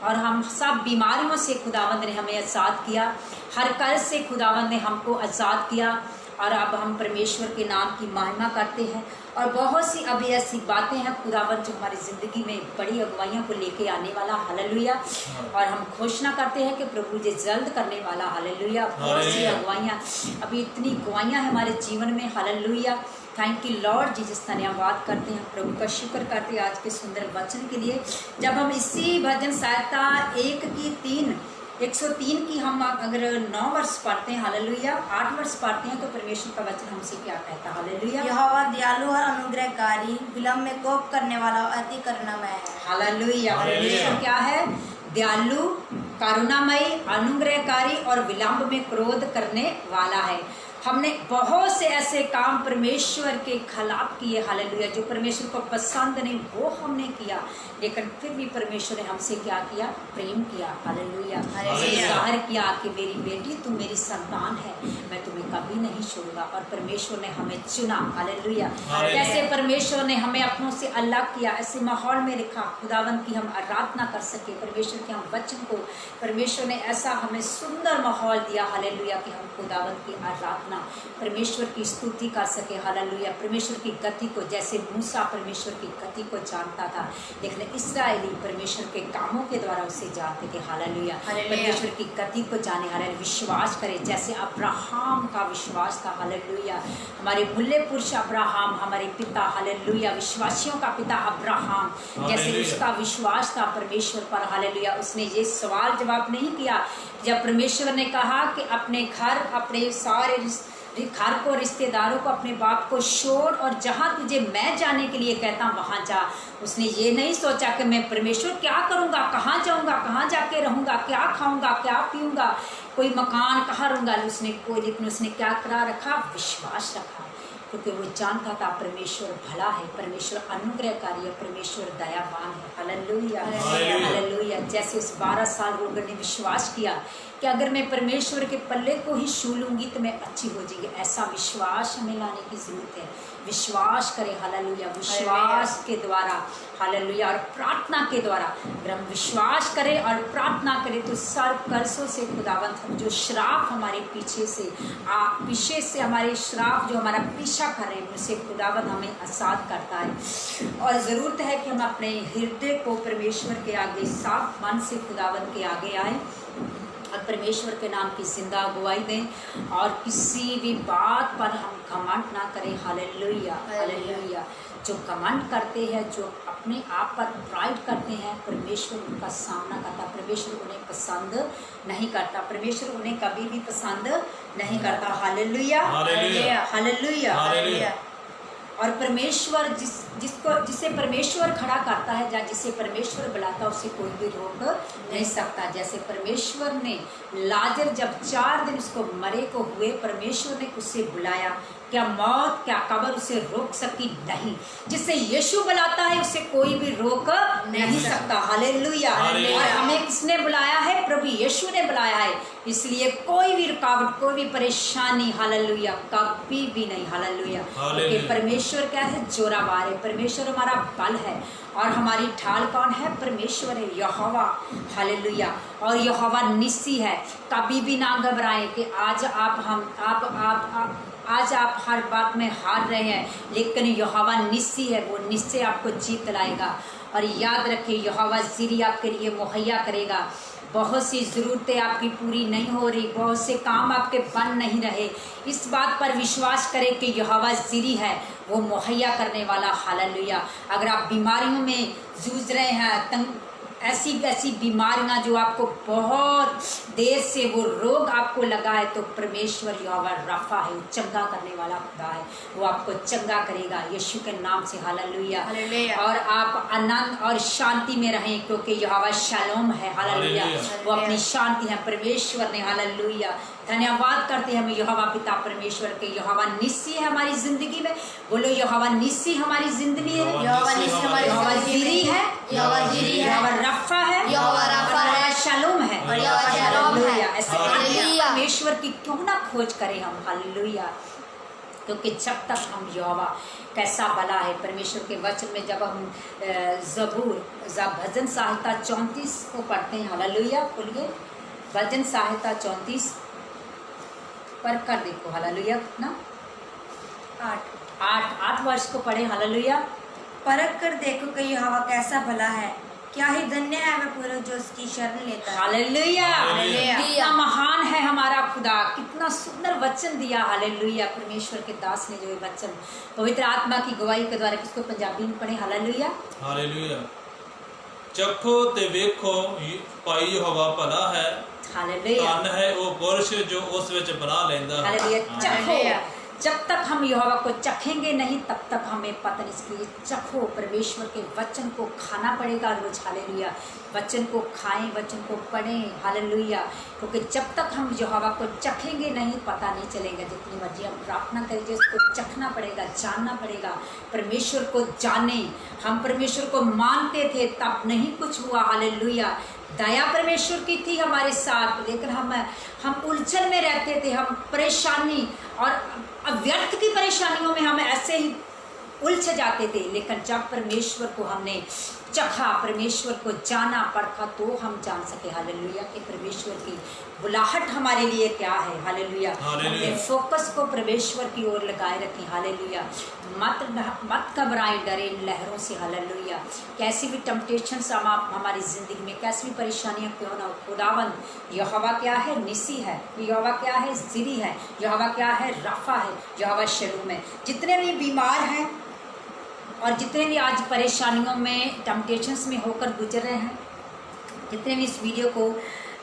हम सब बीमारियों से खुदावंद ने हमें आज़ाद किया, हर कर्ज से खुदावंद ने हमको आज़ाद किया, और अब हम परमेश्वर के नाम की महिमा करते हैं। और बहुत सी अभी ऐसी बातें हैं खुदावंद जो हमारी ज़िंदगी में बड़ी अगुवाइयों को लेके आने वाला। हालेलुया, और हम घोषणा करते हैं कि प्रभु जी जल्द करने वाला। हालेलुया, बहुत सी अगुवाइयाँ, अभी इतनी अगुवाइयाँ हैं हमारे जीवन में। Hallelujah, thank you Lord Jesus. धन्यवाद करते हैं, प्रभु का शुक्र करते हैं आज के सुंदर वचन के लिए। जब हम इसी भजन संहिता 103 की हम अगर 9 वर्ष पढ़ते हैं, हालेलुया, 8 वर्ष पढ़ते हैं, तो परमेश्वर का वचन हमसे क्या कहता है? हालेलुया, यहोवा दयालु और अनुग्रहकारी, विलम्ब में कोप करने वाला और अति करुणामय है। हालेलुया, परमेश्वर क्या है? दयालु, करुणामयी, अनुग्रहकारी और विलम्ब में क्रोध करने वाला है। हमने बहुत से ऐसे काम परमेश्वर के खिलाफ किए, हालेलुया, जो परमेश्वर को पसंद नहीं, वो हमने किया, लेकिन फिर भी परमेश्वर ने हमसे क्या किया? प्रेम किया। हालेलुया, जाहिर किया कि मेरी बेटी तुम मेरी संतान है, मैं तुम्हें कभी नहीं छोड़ूंगा। और परमेश्वर ने हमें चुना। हालेलुया, कैसे परमेश्वर ने हमें अपनों से अलग किया, ऐसे माहौल में रखा खुदावंद की हम आराधना कर सके, परमेश्वर के हम वचन को, परमेश्वर ने ऐसा हमें सुंदर माहौल दिया। हालेलुया, कि हम खुदावंद की आराधना, परमेश्वर की स्तुति कर सके। हालेलुया, परमेश्वर की गति को, जैसे मूसा परमेश्वर की गति को जानता था, लेकिन इस्राएली परमेश्वर के कामों के द्वारा उसे जानते थे। हालेलुया, परमेश्वर की गति को जाने, हालेलुया, विश्वास करे, जैसे अब्राहम का विश्वास था। हालेलुया, हमारे मूल्य पुरुष अब्राहम, हमारे पिता, हालेलुया, विश्वासियों का पिता अब्राहम, जैसे उसका विश्वास था परमेश्वर पर। हालेलुया, उसने ये सवाल जवाब नहीं किया जब परमेश्वर ने कहा कि अपने घर, अपने सारे घर को, रिश्तेदारों को, अपने बाप को छोड़ और जहाँ तुझे मैं जाने के लिए कहता हूँ वहाँ जा। उसने ये नहीं सोचा कि मैं परमेश्वर क्या करूँगा, कहाँ जाऊँगा, कहाँ जाके रहूँगा, क्या खाऊँगा, क्या पीऊँगा, कोई मकान कहाँ रहूँगा। लेकिन उसने क्या करा रखा? विश्वास रखा, क्योंकि वो जानता था परमेश्वर भला है, परमेश्वर अनुग्रहकारी है, परमेश्वर दयावान है। हालेलुया, हालेलुया, जैसे उस 12 साल रोगन ने विश्वास किया कि अगर मैं परमेश्वर के पल्ले को ही छू लूँगी तो मैं अच्छी हो जाएगी। ऐसा विश्वास हमें लाने की ज़रूरत है। विश्वास करें, हालेलुया, विश्वास के द्वारा, हालेलुया, और प्रार्थना के द्वारा। अगर हम विश्वास करें और प्रार्थना करें तो सर्व कर्जों से खुदावंत हम जो श्राप हमारे पीछे से हमारे श्राप जो हमारा पीछा कर रहे हैं उनसे खुदावंत हमें आज़ाद करता है। और ज़रूरत है कि हम अपने हृदय को परमेश्वर के आगे साफ मन से खुदावंत के आगे आए और परमेश्वर के नाम की जिंदा गवाही दें और किसी भी बात पर हम घमंड ना करें। Hallelujah, hallelujah. जो घमंड करते हैं, जो अपने आप पर प्राइड करते हैं, परमेश्वर उनका सामना करता। परमेश्वर उन्हें पसंद नहीं करता। परमेश्वर उन्हें कभी भी पसंद नहीं करता। Hallelujah, hallelujah, hallelujah. और परमेश्वर जिसे परमेश्वर खड़ा करता है या जिसे परमेश्वर बुलाता है उसे कोई भी रोक नहीं सकता। जैसे परमेश्वर ने लाजर जब 4 दिन उसको मरे को हुए, परमेश्वर ने उसे बुलाया। क्या मौत, क्या कब्र उसे रोक सकी? नहीं। जिसे यीशु बुलाता है उसे कोई भी रोक नहीं सकता। हालेलुया। और हमें किसने बुलाया है? प्रभु यीशु ने बुलाया है। इसलिए कोई भी रुकावट, कोई भी परेशानी, हालेलुया, कभी भी नहीं। हालेलुया। क्योंकि परमेश्वर क्या है? जोरावर है। परमेश्वर हमारा बल है और हमारी ढाल कौन है? परमेश्वर है, यहोवा। हालेलुया। और यहोवा निस्सी है। कभी भी ना घबराएं कि आज आप हर बात में हार रहे हैं, लेकिन यहोवा निस्सी है, वो निश्चय आपको जीत लाएगा। और याद रखिए, यहोवा ज़िरी आपके लिए मुहैया करेगा। बहुत सी ज़रूरतें आपकी पूरी नहीं हो रही, बहुत से काम आपके बन नहीं रहे, इस बात पर विश्वास करें कि यहोवा ज़िरी है, वो मुहैया करने वाला। हालेलुया। अगर आप बीमारियों में जूझ रहे हैं, ऐसी बीमारियां जो आपको बहुत देर से वो रोग आपको लगा है, तो परमेश्वर यहोवा रफ़ा है, वो चंगा करने वाला खुदा है, वो आपको चंगा करेगा यीशु के नाम से। हालेलुया। और आप आनंद और शांति में रहें क्योंकि यहोवा शालोम है। हालेलुया। वो अपनी शांति है परमेश्वर ने। हालेलुया। धन्यवाद करते हैं हम यहोवा पिता परमेश्वर के। यहोवा निस्सी है हमारी जिंदगी में। बोलो, यहोवा निस्सी हमारी जिंदगी है। यहोवा निस्सी हमारी यहोवा ज़िरी है, यहोवा ज़िरी है, यहोवा रफ़ा है, यहोवा रफ़ा है, शालोम है, और यहोवा शालोम है। ऐसे परमेश्वर की क्यों ना खोज करें हम। हालेलुया। क्योंकि जब तक हम यहोवा कैसा भला है, परमेश्वर के वचन में जब हम भजन संहिता 34 को पढ़ते हैं, हालेलुया, बोलिए, भजन संहिता 34 पर कर देखो। हालेलुया। कितना? 8 वर्ष को पढ़े। हालेलुया। परख कर देखो कि यहोवा कैसा भला है, क्या ही धन्य है वह पुरुष जो उसकी शरण लेता है। हालेलुया। हालेलुया। कितना महान है हमारा खुदा, कितना सुंदर वचन दिया। हालेलुया। परमेश्वर के दास ने जो ये वचन पवित्र आत्मा की गवाही के द्वारा, किसको पंजाबी में पढ़े? हालेलुया। हालेलुया। चखो ते वेखो भाई यहोवा भला है। हालेलुया। धन है वो पुरुष जो उस विच बना लेंदा है। हालेलुया। चखो। जब तक हम यहोवा को चखेंगे नहीं, तब तक हमें पता नहीं। इसलिए चखो, परमेश्वर के वचन को खाना पड़ेगा रोज। हालेलुया। वचन को खाएं, वचन को पढ़ें। हालेलुया। क्योंकि जब तक हम यहोवा को चखेंगे नहीं, पता नहीं चलेगा। जितनी मर्जी हम प्रार्थना करेंगे, उसको चखना पड़ेगा, जानना पड़ेगा। परमेश्वर को जाने। हम परमेश्वर को मानते थे, तब नहीं कुछ हुआ। हालेलुया। दया परमेश्वर की थी हमारे साथ, लेकिन हम उलझन में रहते थे। हम परेशानी और व्यर्थ की परेशानियों में हम ऐसे ही उलझ जाते थे। लेकिन जब परमेश्वर को हमने चखा, परमेश्वर को जाना, परखा, तो हम जान सके। हालेलुया। कि परमेश्वर की बुलाहट हमारे लिए क्या है। हालेलुया। अपने फोकस को परमेश्वर की ओर लगाए रखें। हालेलुया। मत घबराएं, डरे इन लहरों से। हालेलुया। कैसी भी टेम्पटेशंस हमारी जिंदगी में, कैसी भी परेशानियां क्यों ना हो, खुदावंद यहोवा क्या है? निसी है। यहोवा क्या है? ज़िरी है। यहोवा क्या है? रफ़ा है। यहोवा शलूम है। जितने भी बीमार हैं और जितने भी आज परेशानियों में, टेम्पटेशंस में होकर गुजर रहे हैं, जितने भी इस वीडियो को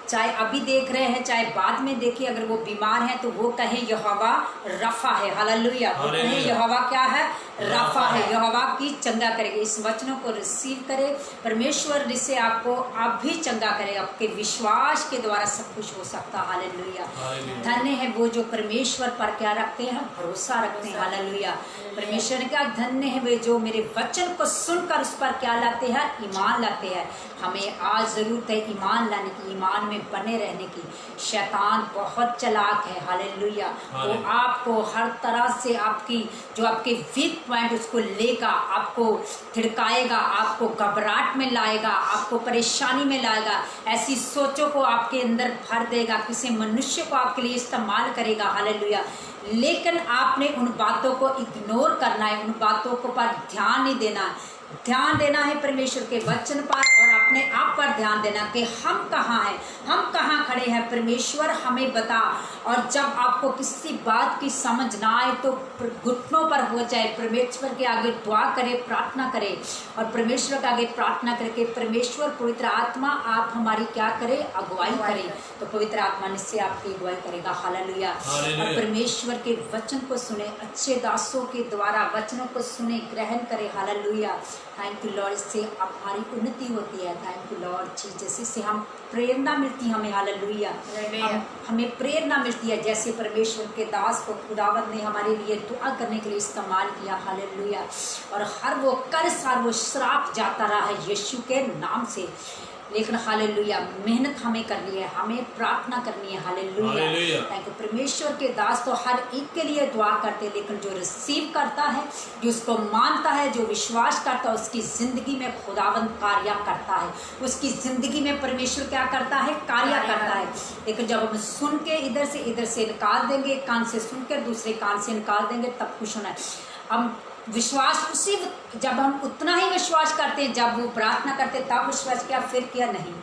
चाहे अभी देख रहे हैं चाहे बाद में देखिए, अगर वो बीमार हैं तो वो कहें यहोवा रफ़ा है। हालेलुया। वो कहें यहोवा क्या है? राफा है, यहोवा की चंगा करेगा। इस वचनों को रिसीव करें, परमेश्वर जिससे आपको आप भी चंगा करेगा। आपके विश्वास के द्वारा सब कुछ हो सकता है। हालेलुया। धन्य है वो जो परमेश्वर पर क्या रखते हैं, भरोसा रखते हैं। हालेलुया। परमेश्वर ने कहा धन्य है वे जो मेरे वचन को सुनकर उस पर क्या लाते हैं, ईमान लाते हैं। हमें आज जरूरत है ईमान लाने की, ईमान में बने रहने की। शैतान बहुत चालाक है। हालेलुया। वो आपको हर तरह से आपकी जो आपके वीक पॉइंट उसको लेगा, आपको थिड़काएगा, आपको घबराहट में लाएगा, आपको परेशानी में लाएगा, ऐसी सोचों को आपके अंदर भर देगा, किसी मनुष्य को आपके लिए इस्तेमाल करेगा। हालेलुया। लेकिन आपने उन बातों को इग्नोर करना है, उन बातों को पर ध्यान नहीं देना। ध्यान देना है परमेश्वर के वचन पर और अपने आप पर ध्यान देना कि हम कहाँ हैं, हम कहाँ खड़े हैं। परमेश्वर हमें बता। और जब आपको किसी बात की समझ ना आए तो घुटनों पर हो जाए, परमेश्वर के आगे दुआ करे, प्रार्थना करे और परमेश्वर के आगे प्रार्थना करके परमेश्वर पवित्र आत्मा आप हमारी क्या करे, अगुवाई करे। तो पवित्र आत्मा निश्चय आपकी अगुवाई करेगा। हालेलुया। और परमेश्वर के वचन को सुने, अच्छे दासों के द्वारा वचनों को सुने, ग्रहण करे। हालेलुया। Thank you Lord. इससे हमारी उन्नति होती है। Thank you Lord Jesus. इससे हम प्रेरणा मिलती है हमें। हालेलुया। हमें प्रेरणा मिलती है, जैसे परमेश्वर के दास को खुदावंद ने हमारे लिए दुआ करने के लिए इस्तेमाल किया। हालेलुया। और हर वो कर्ज, हर वो श्राप जाता रहा है यीशु के नाम से। लेकिन हालेलुया मेहनत हमें करनी है, हमें प्रार्थना करनी है। हालेलुया। Thank you. परमेश्वर के दास तो हर एक के लिए दुआ करते हैं, लेकिन जो रिसीव करता है, जो उसको मानता है, जो विश्वास करता है, उसकी जिंदगी में खुदावंद कार्य करता है, उसकी जिंदगी में परमेश्वर क्या करता है, कार्य करता है। लेकिन जब हम सुन के इधर से निकाल देंगे, एक कान से सुनकर दूसरे कान से निकाल देंगे, तब कुछ होना है। हम विश्वास उसी जब हम उतना ही विश्वास करते हैं, जब वो प्रार्थना करते तब विश्वास किया, फिर किया नहीं,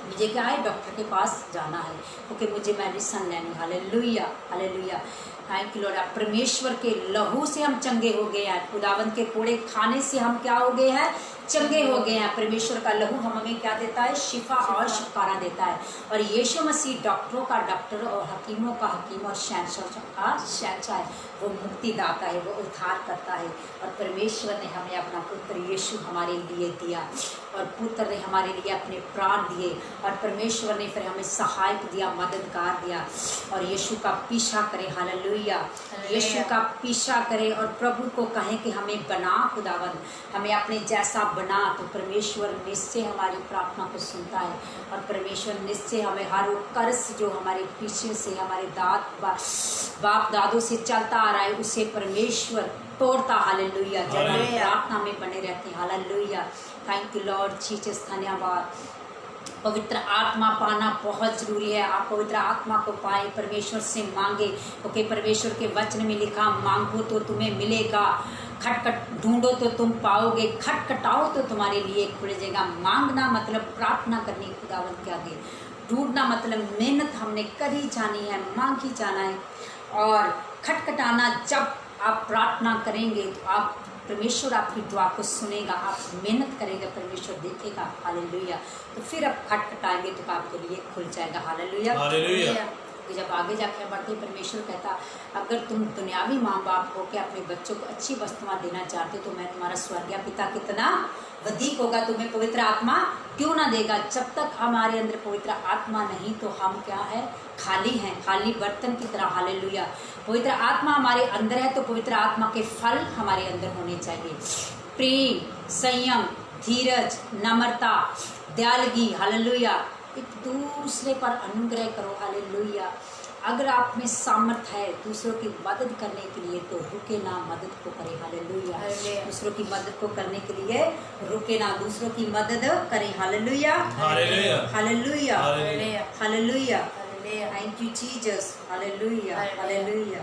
मुझे क्या है, डॉक्टर के पास जाना है क्योंकि मुझे मेडिसिन लेनी। Hallelujah. Hallelujah. Thank you Lord. परमेश्वर के लहू से हम चंगे हो गए हैं, खुदावंद के कोड़े खाने से हम क्या हो गए हैं, चंगे हो गए हैं। परमेश्वर का लहू हमें क्या देता है, शिफा और छुटकारा देता है। और यीशु मसीह डॉक्टरों का डॉक्टर और हकीमों का हकीम और शहंशाह का शहंशाह है। वो मुक्ति दाता है, वो उद्धार करता है। और परमेश्वर ने हमें अपना पुत्र यीशु हमारे लिए दिया और पुत्र ने हमारे लिए अपने प्राण दिए और परमेश्वर ने फिर हमें सहायक दिया, मददगार दिया। और यीशु का पीछा करें। हालेलुया। यीशु का पीछा करें और प्रभु को कहें कि हमें बना खुदावंद, हमें अपने जैसा बना। तो परमेश्वर निश्चय हमारी प्रार्थना को सुनता है और परमेश्वर निश्चय हमें हर वो कर्ज जो हमारे पीछे से हमारे बाप दादों से चलता आ रहा है उसे परमेश्वर तोड़ता। हालेलुया। जब हम प्रार्थना में बने रहते हैं। Hallelujah. Thank you Lord Jesus. धन्यवाद। पवित्र आत्मा पाना बहुत ज़रूरी है। आप पवित्र आत्मा को पाए, परमेश्वर से मांगे क्योंकि परमेश्वर के वचन में लिखा, मांगो तो तुम्हें मिलेगा, खटखट ढूंढो तो तुम पाओगे, खटखटाओ तो तुम्हारे लिए खुल जाएगा। मांगना मतलब प्रार्थना करनी खुदावंद के आगे, ढूंढना मतलब मेहनत हमने करी जानी है, मांगी जाना है। और खटखटाना, जब आप प्रार्थना करेंगे तो आप परमेश्वर आपकी दुआ को सुनेगा, आप मेहनत करेंगे, परमेश्वर देखेगा। हालेलुया। तो फिर आप खटखटाएंगे तो आपके लिए खुल जाएगा। हालेलुया। हालेलुया। जब आगे जाकर बढ़ते परमेश्वर कहता, अगर तुम दुनियावी माँ बाप हो के अपने बच्चों को अच्छी वस्तुएं देना चाहते हो तो मैं तुम्हारा स्वर्गीय पिता कितना अधिक होगा, तुम्हें पवित्र आत्मा क्यों ना देगा। जब तक हमारे अंदर पवित्र आत्मा नहीं तो हम क्या है, खाली हैं, खाली बर्तन की तरह। हालेलुया। पवित्र आत्मा हमारे अंदर है तो पवित्र आत्मा के फल हमारे अंदर होने चाहिए। प्रेम, संयम, धीरज, नम्रता, दयालुगी। हालेलुया। एक दूसरे पर अनुग्रह करो। हालेलुया। अगर आप में सामर्थ है दूसरों की मदद करने के लिए तो रुके ना, मदद को करें। हालेलुया। दूसरों की मदद को करने के लिए रुके ना, दूसरों की मदद करें। Hallelujah. Hallelujah. Hallelujah. Hallelujah. Hallelujah. Thank you Jesus. Hallelujah. Hallelujah.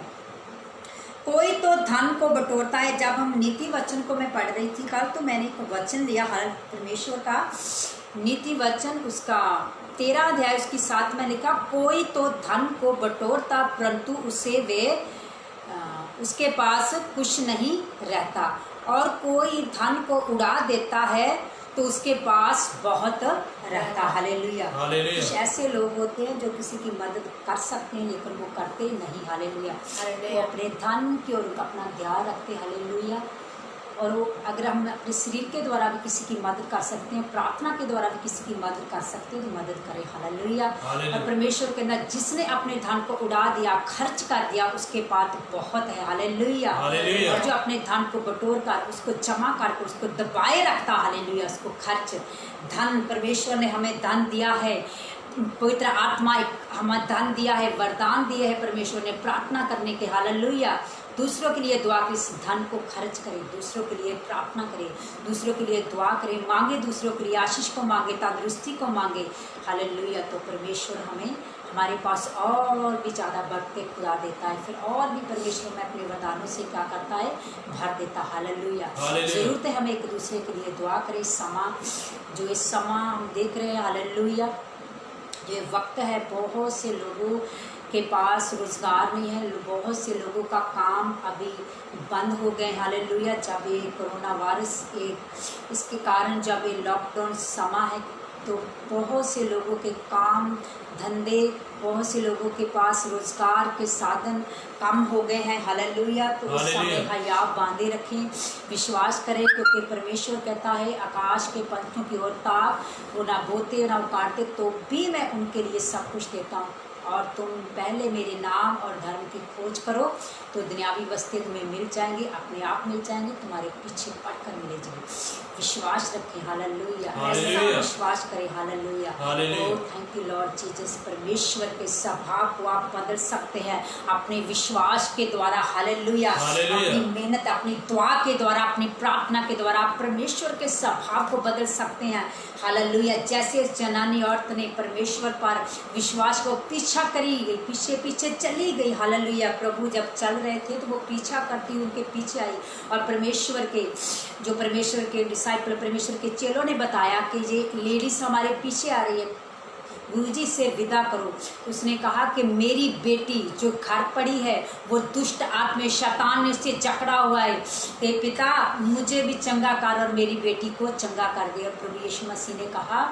कोई तो धन को बटोरता है। जब हम नीति वचन को मैं पढ़ रही थी कल, तो मैंने एक वचन लिया परमेश्वर का नीति वचन, उसका 13 अध्याय उसकी 7 में लिखा, कोई तो धन को बटोरता परंतु उसके पास कुछ नहीं रहता, और कोई धन को उड़ा देता है तो उसके पास बहुत रहता। हालेलुया। हालेलुया। कुछ ऐसे लोग होते हैं जो किसी की मदद कर सकते हैं लेकिन वो करते नहीं। हालेलुया। वो अपने धन की ओर अपना ध्यान रखते। हालेलुया। और वो अगर हम अपने शरीर के द्वारा भी किसी की मदद कर सकते हैं, प्रार्थना के द्वारा भी किसी की मदद कर सकते हैं, तो मदद करें। हालेलुया। और परमेश्वर के अंदर जिसने अपने धन को उड़ा दिया, खर्च कर दिया, उसके पास बहुत है। हालेलुया। हालेलुया। और जो अपने धन को बटोर कर उसको जमा करके उसको दबाए रखता, हालेलुया, उसको खर्च धन, परमेश्वर ने हमें धन दिया है, पवित्र आत्मा हमें धन दिया है, वरदान दिए है परमेश्वर ने प्रार्थना करने के। हालेलुया। दूसरों के लिए दुआ के इस धन को खर्च करें, दूसरों के लिए प्रार्थना करें, दूसरों के लिए दुआ करें, मांगे, दूसरों के लिए आशीष को मांगे, तंदुरुस्ती को मांगे। हालेलुया। तो परमेश्वर हमें हमारे पास और भी ज़्यादा बढ़ते खुदा देता है, फिर और भी परमेश्वर में अपने वरदानों से क्या करता है, भर देता। हालेलुया। ज़रूरत है हमें एक दूसरे के लिए दुआ करें। इस समा हम देख रहे हैं, हालेलुया, ये वक्त है, बहुत से लोगों के पास रोजगार नहीं है, बहुत से लोगों का काम अभी बंद हो गए। हालेलुया। जब ये कोरोना वायरस इसके कारण जब ये लॉकडाउन समा है तो बहुत से लोगों के काम धंधे, बहुत से लोगों के पास रोजगार के साधन कम हो गए हैं। हालेलुया। तो इस समय हयाब बांधे रखें, विश्वास करें, क्योंकि परमेश्वर कहता है आकाश के पंछियों की ओर ताक, वो ना बोते ना उकाड़ते तो भी मैं उनके लिए सब कुछ देता हूँ। और तुम पहले मेरे नाम और धर्म की खोज करो तो दुनियावी वस्तें तुम्हें मिल जाएंगी, अपने आप मिल जाएंगी, तुम्हारे पीछे पड़कर मिले जाएंगे। विश्वास रखें। हालेलुया। ऐसा विश्वास करें। Hallelujah. Thank you Lord Jesus. परमेश्वर के स्वभाव को आप बदल सकते हैं अपने विश्वास के द्वारा। हालेलुया। अपनी मेहनत, अपनी दुआ के द्वारा, अपनी प्रार्थना के द्वारा आप परमेश्वर के स्वभाव को बदल सकते हैं। हालेलुया। जैसे जनानी औरत ने परमेश्वर पर विश्वास को पीछा करी गई, पीछे पीछे चली गई। हालेलुया। प्रभु जब चल रहे थे तो वो पीछा करती उनके पीछे आई, और परमेश्वर के डिसाइपल, परमेश्वर के चेलों ने बताया कि ये लेडीज हमारे पीछे आ रही है, गुरुजी से विदा करो। उसने कहा कि मेरी बेटी जो घर पड़ी है वो दुष्ट आत्मा शैतान ने उससे जकड़ा हुआ है, हे पिता मुझे भी चंगा कर और मेरी बेटी को चंगा कर दे। और प्रभु यीशु मसीह ने कहा,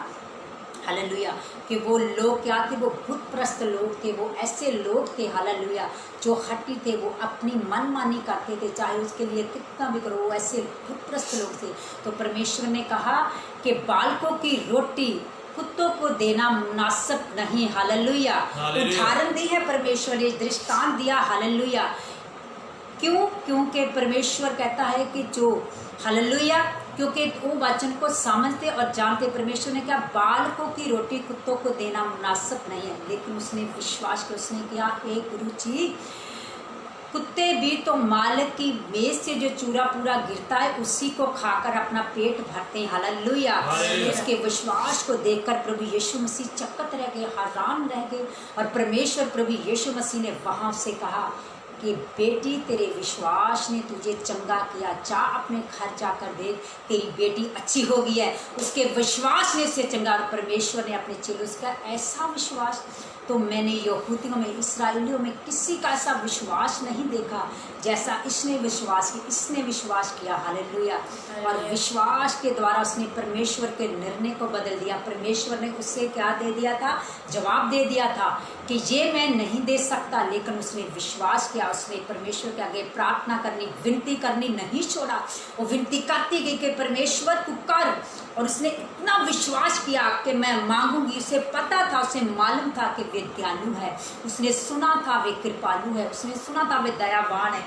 हालेलुया, कि वो लोग क्या थे, वो बुतप्रस्त लोग थे, वो ऐसे लोग थे, हालेलुया, जो हटी थे, वो अपनी मनमानी करते थे, चाहे उसके लिए कितना भी करो, वो ऐसे बुतप्रस्त लोग थे। तो परमेश्वर ने कहा कि बालकों की रोटी कुत्तों को देना मुनासिब नहीं। हालेलुया। उदाहरण दी है परमेश्वर ने, दृष्टांत दिया। हालेलुया। क्यों? क्योंकि परमेश्वर कहता है कि जो, हालेलुया, क्योंकि वो वचन को समझते और जानते। परमेश्वर ने क्या, बालकों की रोटी कुत्तों को देना मुनासिब नहीं है, लेकिन उसने विश्वास किया, उसने किया, एक रुचि कुत्ते भी तो मालिक की मेज से जो चूरा पूरा गिरता है उसी को खाकर अपना पेट भरते हैं। हालेलुया। उसके विश्वास को देखकर प्रभु यीशु मसीह चकित रह गए, हैरान रह गए। और परमेश्वर प्रभु यीशु मसीह ने वहां से कहा कि बेटी तेरे विश्वास ने तुझे चंगा किया, जा अपने घर जाकर देख, तेरी बेटी अच्छी हो गई है। उसके विश्वास ने उसे चंगा। और परमेश्वर ने अपने चेलों से कहा, ऐसा विश्वास तो मैंने यहूदियों में, इसराइलियों में किसी का ऐसा विश्वास नहीं देखा जैसा इसने विश्वास किया। इसने विश्वास किया। हालेलुया। और विश्वास के द्वारा उसने परमेश्वर के निर्णय को बदल दिया। परमेश्वर ने उससे क्या दे दिया था, जवाब दे दिया था कि ये मैं नहीं दे सकता, लेकिन उसने विश्वास किया। उसने परमेश्वर के आगे प्रार्थना करनी, विनती करनी नहीं छोड़ा। वो विनती करती गई कि परमेश्वर तू कर। और उसने इतना विश्वास किया कि मैं मांगूंगी। उसे पता था, उसे मालूम था कि वे दयालु है, उसने सुना था वे कृपालु है, उसने सुना था वे दयावान है।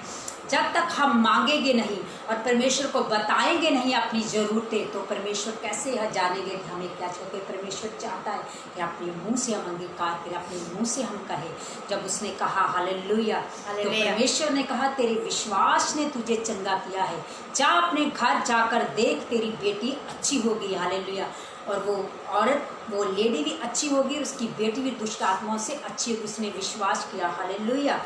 जब तक हम मांगेंगे नहीं और परमेश्वर को बताएंगे नहीं अपनी ज़रूरतें, तो परमेश्वर कैसे जानेंगे कि हमें क्या चाहिए। परमेश्वर चाहता है कि अपने मुंह से हम अंगीकार करें, अपने मुंह से हम कहें। जब उसने कहा हालेलुया, तो परमेश्वर ने कहा तेरे विश्वास ने तुझे चंगा किया है, जा अपने घर जाकर देख, तेरी बेटी अच्छी होगी। हालेलुया। और वो औरत, वो लेडी भी अच्छी होगी, उसकी बेटी भी दुष्ट आत्माओं से अच्छी होगी। उसने विश्वास किया। हालेलुया।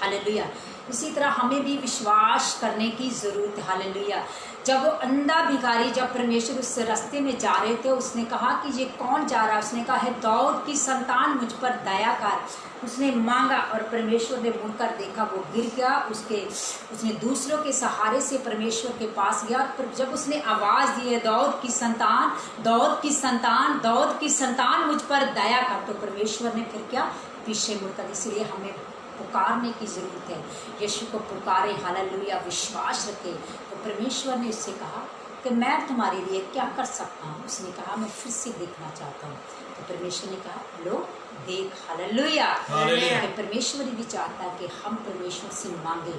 हालेलुया। उसी तरह हमें भी विश्वास करने की ज़रूरत है। हालेलुया। जब वो अंधा भिखारी, जब परमेश्वर उस रास्ते में जा रहे थे, उसने कहा कि ये कौन जा रहा है? उसने कहा है दाऊद की संतान मुझ पर दया कर। उसने मांगा और परमेश्वर ने मुड़कर देखा, वो गिर गया। उसने दूसरों के सहारे से परमेश्वर के पास गया। पर जब उसने आवाज़ दी है दाऊद की संतान, दाऊद की संतान, दाऊद की संतान मुझ पर दया कर, तो परमेश्वर ने फिर क्या? पीछे मुड़कर। इसलिए हमें पुकारने की ज़रूरत है। यीशु को पुकारे, हालेलुया, विश्वास रखे। तो परमेश्वर ने उससे कहा कि मैं तुम्हारे लिए क्या कर सकता हूँ? उसने कहा मैं फिर से देखना चाहता हूँ। तो परमेश्वर ने कहा लो देख। हालेलुया। परमेश्वर भी चाहता है कि हम परमेश्वर से मांगे।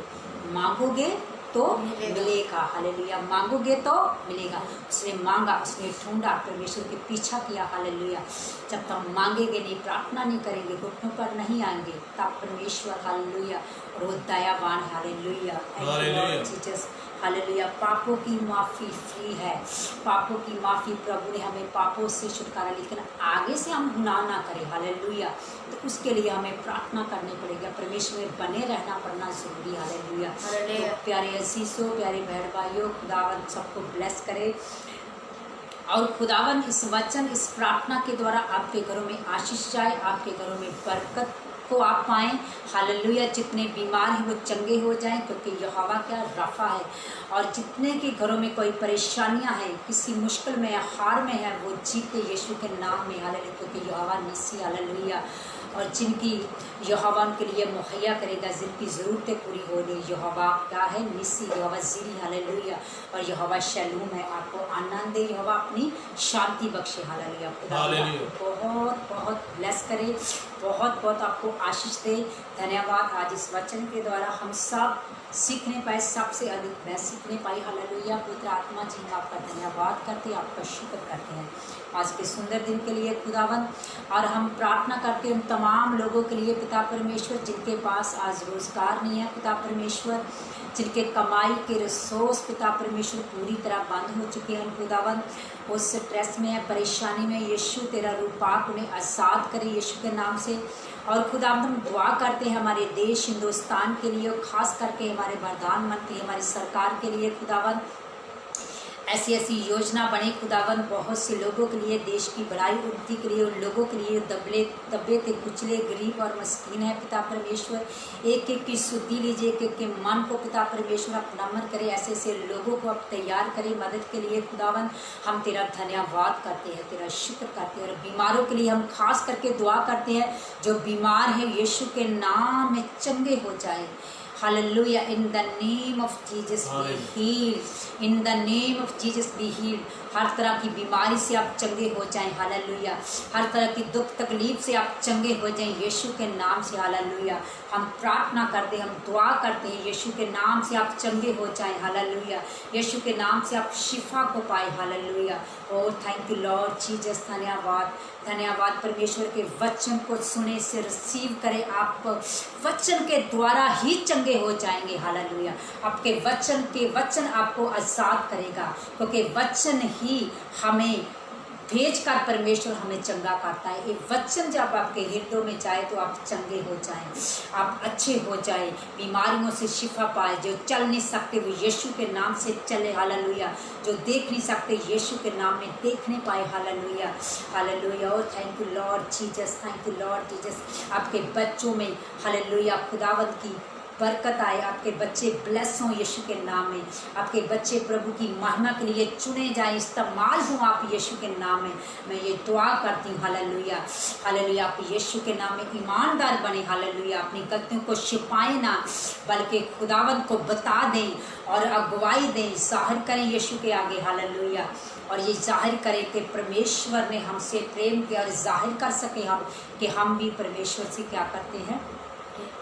मांगोगे तो मिलेगा। हालेलुया। मांगोगे तो मिलेगा। उसने मांगा, उसने ढूंढा, परमेश्वर के पीछा किया। हालेलुया। जब तक मांगेंगे नहीं, प्रार्थना नहीं करेंगे, घुटनों पर नहीं आएंगे, तब परमेश्वर, हालेलुया, और वो दयावान है। हालेलुया। हालेलुया। पापों की माफ़ी फ्री है। पापों की माफ़ी, प्रभु ने हमें पापों से छुटकारा, लेकिन आगे से हम गुनाह ना करें। हालेलुया। तो उसके लिए हमें प्रार्थना करनी पड़ेगी, परमेश्वर में बने रहना पड़ना जरूरी। हालेलुया। तो प्यारे अजीजों, प्यारे बहन भाइयों, खुदावंद सबको ब्लेस करे और खुदावंद इस वचन, इस प्रार्थना के द्वारा आपके घरों में आशीष जाए, आपके घरों में बरकत को आप पाएँ। हालेलुया। जितने बीमार हैं वो चंगे हो जाएं, क्योंकि यहोवा क्या? रफ़ा है। और जितने के घरों में कोई परेशानियां हैं, किसी मुश्किल में या हार में है, वो जीते यीशु के नाम में। हालेलुया। क्योंकि यहोवा निसी। हालेलुया। और जिनकी यहोवा उनके लिए मुहैया करेगा, जिनकी ज़रूरतें पूरी हो रही, यहोवा क्या है? निसी, यहोवा ज़ीरी। हालेलुया। और यहोवा शैलूम है। आपको आनंद दे, यहोवा अपनी शांति बख्शे। हालेलुया। खुदा बहुत बहुत ब्लेस करे, बहुत बहुत आपको आशीष दे। धन्यवाद। आज इस वचन के द्वारा हम सब सीखने पाए, सबसे अधिक मैं सीखने पाई। हालेलुया। पवित्र आत्मा जी, हम आपका धन्यवाद करते हैं, आपका शुक्र करते हैं आज के सुंदर दिन के लिए खुदावंद। और हम प्रार्थना करते हैं उन तमाम लोगों के लिए पिता परमेश्वर, जिनके पास आज रोज़गार नहीं है पिता परमेश्वर, जिनके कमाई के रिसोर्स पिता परमेश्वर पूरी तरह बंद हो चुके हैं खुदावंद, उस स्ट्रेस में है, परेशानी में, यीशु तेरा रूप पाक उन्हें आज़ाद करे यीशु के नाम से। और खुदावंद हम दुआ करते हैं हमारे देश हिंदुस्तान के लिए, और ख़ास करके हमारे प्रधानमंत्री, हमारी सरकार के लिए खुदावंद, ऐसी ऐसी योजना बने खुदावंद बहुत से लोगों के लिए, देश की बड़ाई उन्नति के लिए, उन लोगों के लिए दबे थे, कुचले, गरीब और मस्कीन है पिता परमेश्वर। एक एक की सुधि लीजिए, एक एक के मन को पिता परमेश्वर आप नमन करें, ऐसे ऐसे लोगों को आप तैयार करें मदद के लिए खुदावंद। हम तेरा धन्यवाद करते हैं, तेरा शुक्र करते हैं। और बीमारों के लिए हम खास करके दुआ करते हैं, जो बीमार हैं यीशु के नाम में चंगे हो जाए। Hallelujah. In the name of Jesus be healed. In the name of Jesus be healed. हर तरह की बीमारी से आप चंगे हो जाएं। हालेलुया। हर तरह की दुख तकलीफ से आप चंगे हो जाएं यीशु के नाम से। हालेलुया। हम प्रार्थना करते हैं, हम दुआ करते हैं, यीशु के नाम से आप चंगे हो जाएं। हालेलुया। यीशु के नाम से आप शिफा को पाए। हालेलुया। और थैंक यू लॉर्ड जीसस। धन्यवाद, धन्यवाद। परमेश्वर के वचन को सुने से रिसीव करें, आप वचन के द्वारा ही चंगे हो जाएंगे। हालेलुया। आपके वचन आपको आज़ाद करेगा, क्योंकि वचन ही हमें भेज कर परमेश्वर हमें चंगा करता है। ये वचन जब आपके हृदय में जाए तो आप चंगे हो जाएं, आप अच्छे हो जाएं, बीमारियों से शिफा पाए। जो चल नहीं सकते वो यीशु के नाम से चले। हालेलुया। जो देख नहीं सकते यीशु के नाम में देखने पाए। हालेलुया। हालेलुया। और thank you Lord Jesus, thank you Lord Jesus. आपके बच्चों में हालेलुया खुदावंद की बरकत आए, आपके बच्चे ब्लेस हों यीशु के नाम में, आपके बच्चे प्रभु की महिमा के लिए चुने जाएं, इस्तेमाल हों आप यीशु के नाम में। मैं ये दुआ करती हूँ। हालेलुया। हालेलुया। आप यीशु के नाम में ईमानदार बने। हालेलुया। अपनी गलतियों को छिपाएं ना, बल्कि खुदावंद को बता दें और अगुवाई दें, जाहिर करें यीशु के आगे। हालेलुया। और ये जाहिर करें कि परमेश्वर ने हमसे प्रेम किया, और जाहिर कर सके हम कि हम भी परमेश्वर से क्या करते हैं?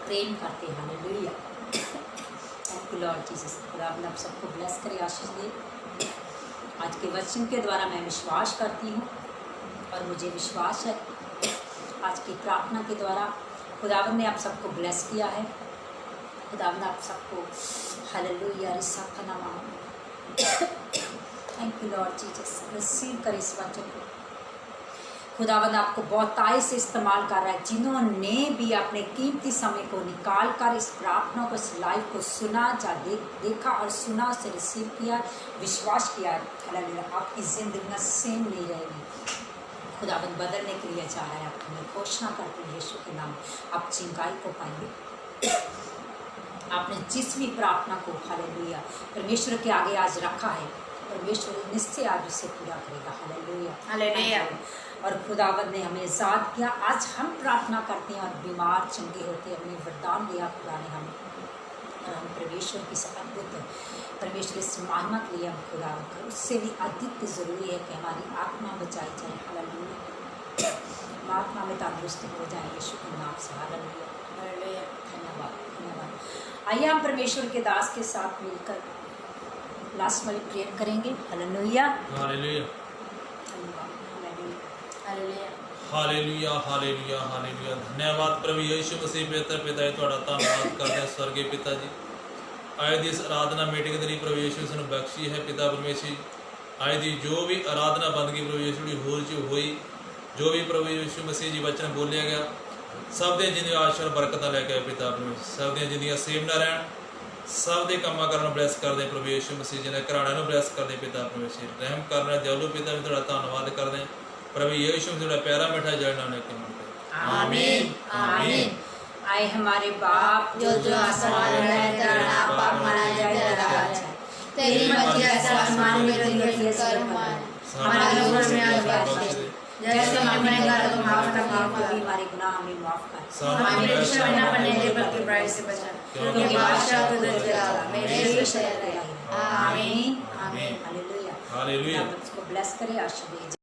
प्रेम करते हैं। Hallelujah. Thank you Lord Jesus. खुदा आप सबको ब्लेस करे, आशीष दे। आज के वचन के द्वारा मैं विश्वास करती हूँ, और मुझे विश्वास है आज की प्रार्थना के द्वारा खुदावंद ने आप सबको ब्लेस किया है। खुदावंद आप सबको हालेलुया रिसाखा नामा। Thank you Lord Jesus. Receive कर इस वचन को। खुदावंद आपको बहुतायत से इस्तेमाल कर रहा है, जिन्होंने भी अपने कीमती समय को निकाल कर इस प्रार्थना को, इस लाइव को सुना, देखा और सुना, उसे रिसीव किया, विश्वास किया। हालेलुया। आपकी जिंदगी सेम नहीं रहेगी, खुदावंद बदलने के लिए चाह रहा है। आपको मैं घोषणा करती हूँ यीशु के नाम, आप चिंगाई को पाएंगे। आपने जिस भी प्रार्थना को हालेलुया परमेश्वर के आगे आज रखा है, परमेश्वर निश्चय आज उसे पूरा करेगा। Hallelujah hallelujah. और खुदावंद ने हमें आज़ाद किया। आज हम प्रार्थना करते हैं और बीमार चंगे होते हैं, हमें वरदान दिया खुदा ने हमें, और हम परमेश्वर की अद्भुत परमेश्वर इस महिमा के लिए हम खुदा कर, उससे भी अधिक ज़रूरी है कि हमारी आत्मा बचाई जाए। हालेलुया। हम आत्मा में तंदुरुस्त हो जाए यीशु के नाम से। हालेलुया। हालेलुया। धन्यवाद, धन्यवाद। आइए हम परमेश्वर के दास के साथ मिलकर लास्ट वाली प्रेयर करेंगे। हालेलुया। हालेलुया धन्यवाद। Hallelujah. Hallelujah. Hallelujah hallelujah hallelujah. ਧੰਨਵਾਦ ਪ੍ਰਭੂ ਯੀਸ਼ੂ ਮਸੀਹ ਬਿਹਤਰ ਪਿਤਾ ਜੀ, ਤੁਹਾਡਾ ਧੰਨਵਾਦ ਕਰਦੇ ਹਾਂ ਸਵਰਗੀ ਪਿਤਾ ਜੀ। ਅੱਜ ਦੀ ਇਸ ਆਰਾਧਨਾ ਮੀਟਿੰਗ ਦੇ ਲਈ ਪ੍ਰਭੂ ਯੀਸ਼ੂ ਇਸ ਨੂੰ ਬਖਸ਼ੀ ਹੈ ਪਿਤਾ ਪਰਮੇਸ਼ਰ ਜੀ। ਅੱਜ ਦੀ ਜੋ ਵੀ ਆਰਾਧਨਾ ਬੰਦਗੀ ਪ੍ਰਭੂ ਯੀਸ਼ੂ ਦੀ ਹੋਰ ਚ ਹੋਈ, ਜੋ ਵੀ ਪ੍ਰਭੂ ਯੀਸ਼ੂ ਮਸੀਹ ਜੀ ਵਚਨ ਬੋਲਿਆ ਗਿਆ, ਸਭ ਦੀਆਂ ਜ਼ਿੰਦਗੀ ਆਸ਼ੀਰਵਾਦ ਬਰਕਤਾਂ ਲੈ ਕੇ ਆਏ ਪਿਤਾ ਪਰਮੇਸ਼ਰ। ਸਭ ਦੀਆਂ ਜ਼ਿੰਦਗੀਆਂ ਸੇਵ ਨਾ ਰਹਿਣ, ਸਭ ਦੇ ਕੰਮਾਂ ਕਰਨ ਨੂੰ ਬਲੈਸ ਕਰਦੇ ਪ੍ਰਭੂ ਯੀਸ਼ੂ ਮਸੀਹ ਜੀ ਨੇ, ਘਰਾਣਿਆਂ ਨੂੰ ਬਲੈਸ ਕਰਦੇ ਪਿਤਾ ਪਰਮੇਸ਼ਰ। ਰਹਿਮ ਕਰਨਾ ਦਿਆਲੂ ਪਿਤਾ ਵੀ ਤੁਹਾਡਾ ਧੰਨਵਾਦ ਕਰਦੇ ਹਾਂ प्रभु यीशु में थोड़ा प्यारा मिठा जल नाने के मन पे। आमीन आमीन। आए हमारे बाप जो आसमान में है, तेरा नाम पाक माना जाए, तेरा राज है। तेरी मर्जी जैसे आसमान में रहती है कर मान। हमारा लोगों में आज बात है, जैसे हम गुनहगार को माफ करते हैं, कभी हमारे गुनाह हमें माफ कर। हमें परीक्षा में न पड़ने दे, बल्कि बुराई से बचा, क्योंकि बादशाह तो तुझे तेरा मेरे से शरण है। आमीन आमीन। हालेलुया। हालेलुया। उसको ब्लेस करे, आशीर्वाद